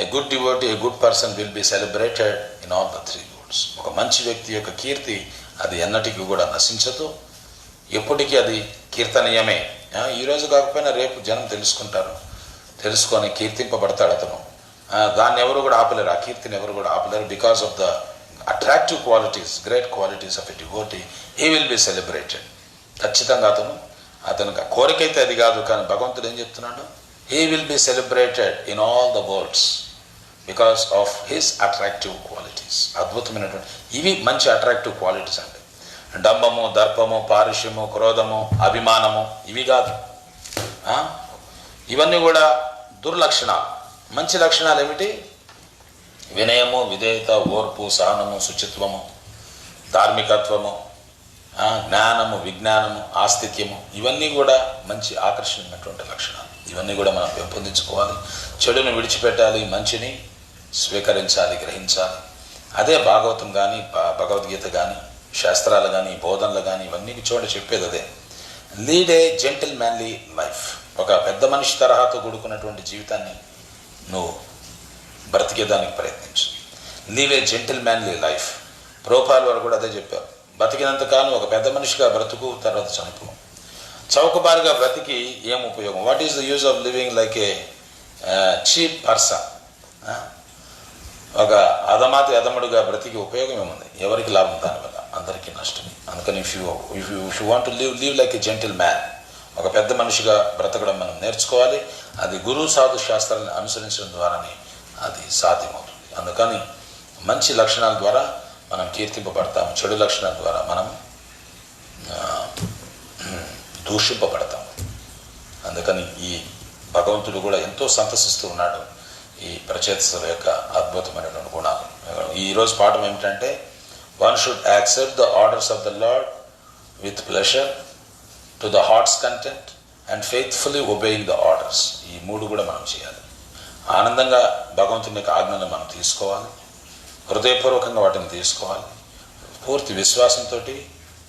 a good devotee, a good person will be celebrated in all the 3 worlds. ఒక మంచి వ్యక్తి యొక్క కీర్తి అది ఎన్నటికీ కూడా నశించదు, ఎప్పటికీ అది కీర్తనీయమే. ఈరోజు కాకపోయినా రేపు జనం తెలుసుకొని కీర్తింపబడతాడు అతను. దాన్ని ఎవరు కూడా ఆపలేరు, ఆ కీర్తిని ఎవరు కూడా ఆపలేరు. Because of the attractive qualities, great qualities of a devotee, he will be celebrated. ఖచ్చితంగా అతనికి కోరిక అయితే అది కాదు, కానీ భగవంతుడు ఏం చెప్తున్నాడు? He will be celebrated in all the world's because of his attractive qualities. అద్భుతమైనటువంటి ఇవి మంచి అట్రాక్టివ్ క్వాలిటీస్ అండి. డంబము, దర్పము, పారుష్యము, క్రోధము, అభిమానము ఇవి కాదు. ఇవన్నీ కూడా దుర్లక్షణాలు. మంచి లక్షణాలు ఏమిటి? వినయము, విధేయత, ఓర్పు, సహనము, శుచిత్వము, ధార్మికత్వము, జ్ఞానము, విజ్ఞానము, ఆస్తిక్యము ఇవన్నీ కూడా మంచి ఆకర్షణీయమైనటువంటి లక్షణాలు. ఇవన్నీ కూడా మనం పెంపొందించుకోవాలి. చెడును విడిచిపెట్టాలి, మంచిని స్వీకరించాలి, గ్రహించాలి. అదే భాగవతం కానీ, భగవద్గీత కానీ, శాస్త్రాలు కానీ, బోధనలు కానీ ఇవన్నీ చూడండి చెప్పేది అదే. Lead a gentle manly life. ఒక పెద్ద మనిషి తరహాతో కూడుకున్నటువంటి జీవితాన్ని నువ్వు బ్రతికేదానికి ప్రయత్నించు. Leave a gentle manly life. ప్రోపాల్ వారు కూడా అదే చెప్పారు. బతికినంతకాలం ఒక పెద్ద మనిషిగా బ్రతుకు, తర్వాత చనిపో. చౌకబారుగా బ్రతికి ఏం ఉపయోగం? What is the use of living like A cheap person? ఒక అదముడుగా బ్రతికి ఉపయోగం ఏముంది? ఎవరికి లాభం? దానివల్ల అందరికీ నష్టమే. అందుకని if you want to live like A gentle man, ఒక పెద్ద మనిషిగా బ్రతకడం మనం నేర్చుకోవాలి. అది గురు సాధు శాస్త్రాలను అనుసరించడం ద్వారానే అది సాధ్యమవుతుంది. అందుకని మంచి లక్షణాల ద్వారా మనం కీర్తింపబడతాము, చెడు లక్షణాల ద్వారా మనం దూషింపబడతాము. అందుకని ఈ భగవంతుడు కూడా ఎంతో సంతసిస్తూ ఉన్నాడు ఈ ప్రచేతసుల యొక్క అద్భుతమైనటువంటి గుణాలు. ఈరోజు పాఠం ఏమిటంటే, one should accept the orders of the lord with pleasure to the hearts content and faithfully obeying the orders. ఈ 3 కూడా మనం చేయాలి. ఆనందంగా భగవంతుని యొక్క ఆజ్ఞలను మనం తీసుకోవాలి, హృదయపూర్వకంగా వాటిని తీసుకోవాలి, పూర్తి విశ్వాసంతో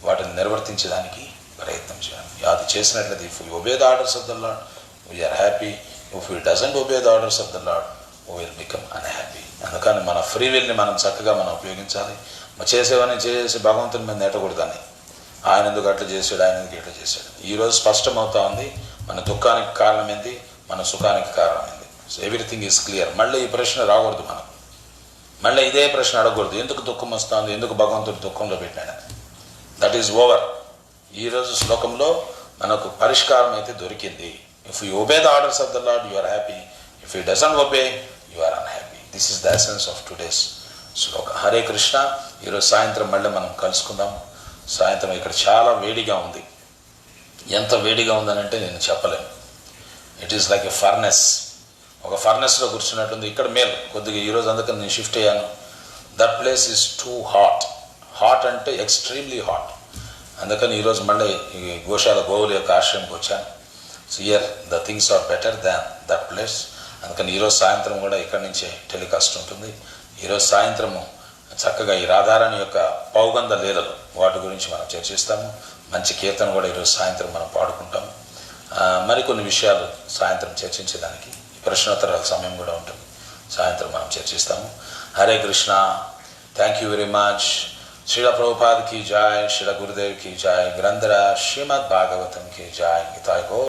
వాటిని నిర్వర్తించడానికి ప్రయత్నం చేయాలి. అది చేసినట్లయితే if you obey the orders of the lord we are happy. If you doesn't obey the orders of the lord we will become unhappy. అందుకని మన ఫ్రీ విల్ని మనం చక్కగా మనం ఉపయోగించాలి. చేసేవన్నీ చేసి భగవంతుని మీద నెట్టకూడదని, ఆయన ఎందుకు అట్లా చేశాడు, ఆయన ఎందుకు ఇట్లా చేశాడు. ఈరోజు స్పష్టమవుతా ఉంది మన దుఃఖానికి కారణం ఏంది, మన సుఖానికి కారణం ఏంది. So everything is clear. మళ్ళీ ఈ ప్రశ్న రాకూడదు, మనం మళ్ళీ ఇదే ప్రశ్న అడగకూడదు, ఎందుకు దుఃఖం వస్తుంది, ఎందుకు భగవంతుడు దుఃఖంలో పెట్టాడు. That is over. ఈరోజు శ్లోకంలో మనకు పరిష్కారం అయితే దొరికింది. If you obey the orders of the Lord you are happy. If you doesn't obey you are unhappy. This is the essence of today's shloka. Hare Krishna. ఈరోజు సాయంత్రం మళ్ళీ మనం కలుసుకుందాం. సాయంత్రం ఇక్కడ చాలా వేడిగా ఉంది. ఎంత వేడిగా ఉందనంటే నేను చెప్పలేను. It is like a furnace. ఒక ఫర్నెస్లో కూర్చున్నట్టుంది. ఇక్కడ మేలు కొద్దిగా ఈరోజు, అందుకని నేను షిఫ్ట్ అయ్యాను. That place is too hot. Hot అంటే ఎక్స్ట్రీమ్లీ హాట్. అందుకని ఈరోజు మళ్ళీ ఈ గోశాల గోవుల యొక్క ఆశ్రయంకి వచ్చాను. So here the things are better than that place. అందుకని ఈరోజు సాయంత్రం కూడా ఇక్కడి నుంచే టెలికాస్ట్ ఉంటుంది. ఈరోజు సాయంత్రము చక్కగా ఈ రాధారాణి యొక్క పౌగంధ లీలలు వాటి గురించి మనం చర్చిస్తాము. మంచి కీర్తన కూడా ఈరోజు సాయంత్రం మనం పాడుకుంటాము. మరికొన్ని విషయాలు సాయంత్రం చర్చించేదానికి ప్రశ్నోత్తరాల సమయం కూడా ఉంటుంది. సాయంత్రం మనం చర్చిస్తాము. Hare Krishna. Thank you very much. Srila Prabhupad की जय, श्रील गुरुदेव की जय, ग्रंथरा श्रीमद् भागवतम की जय. गीता गो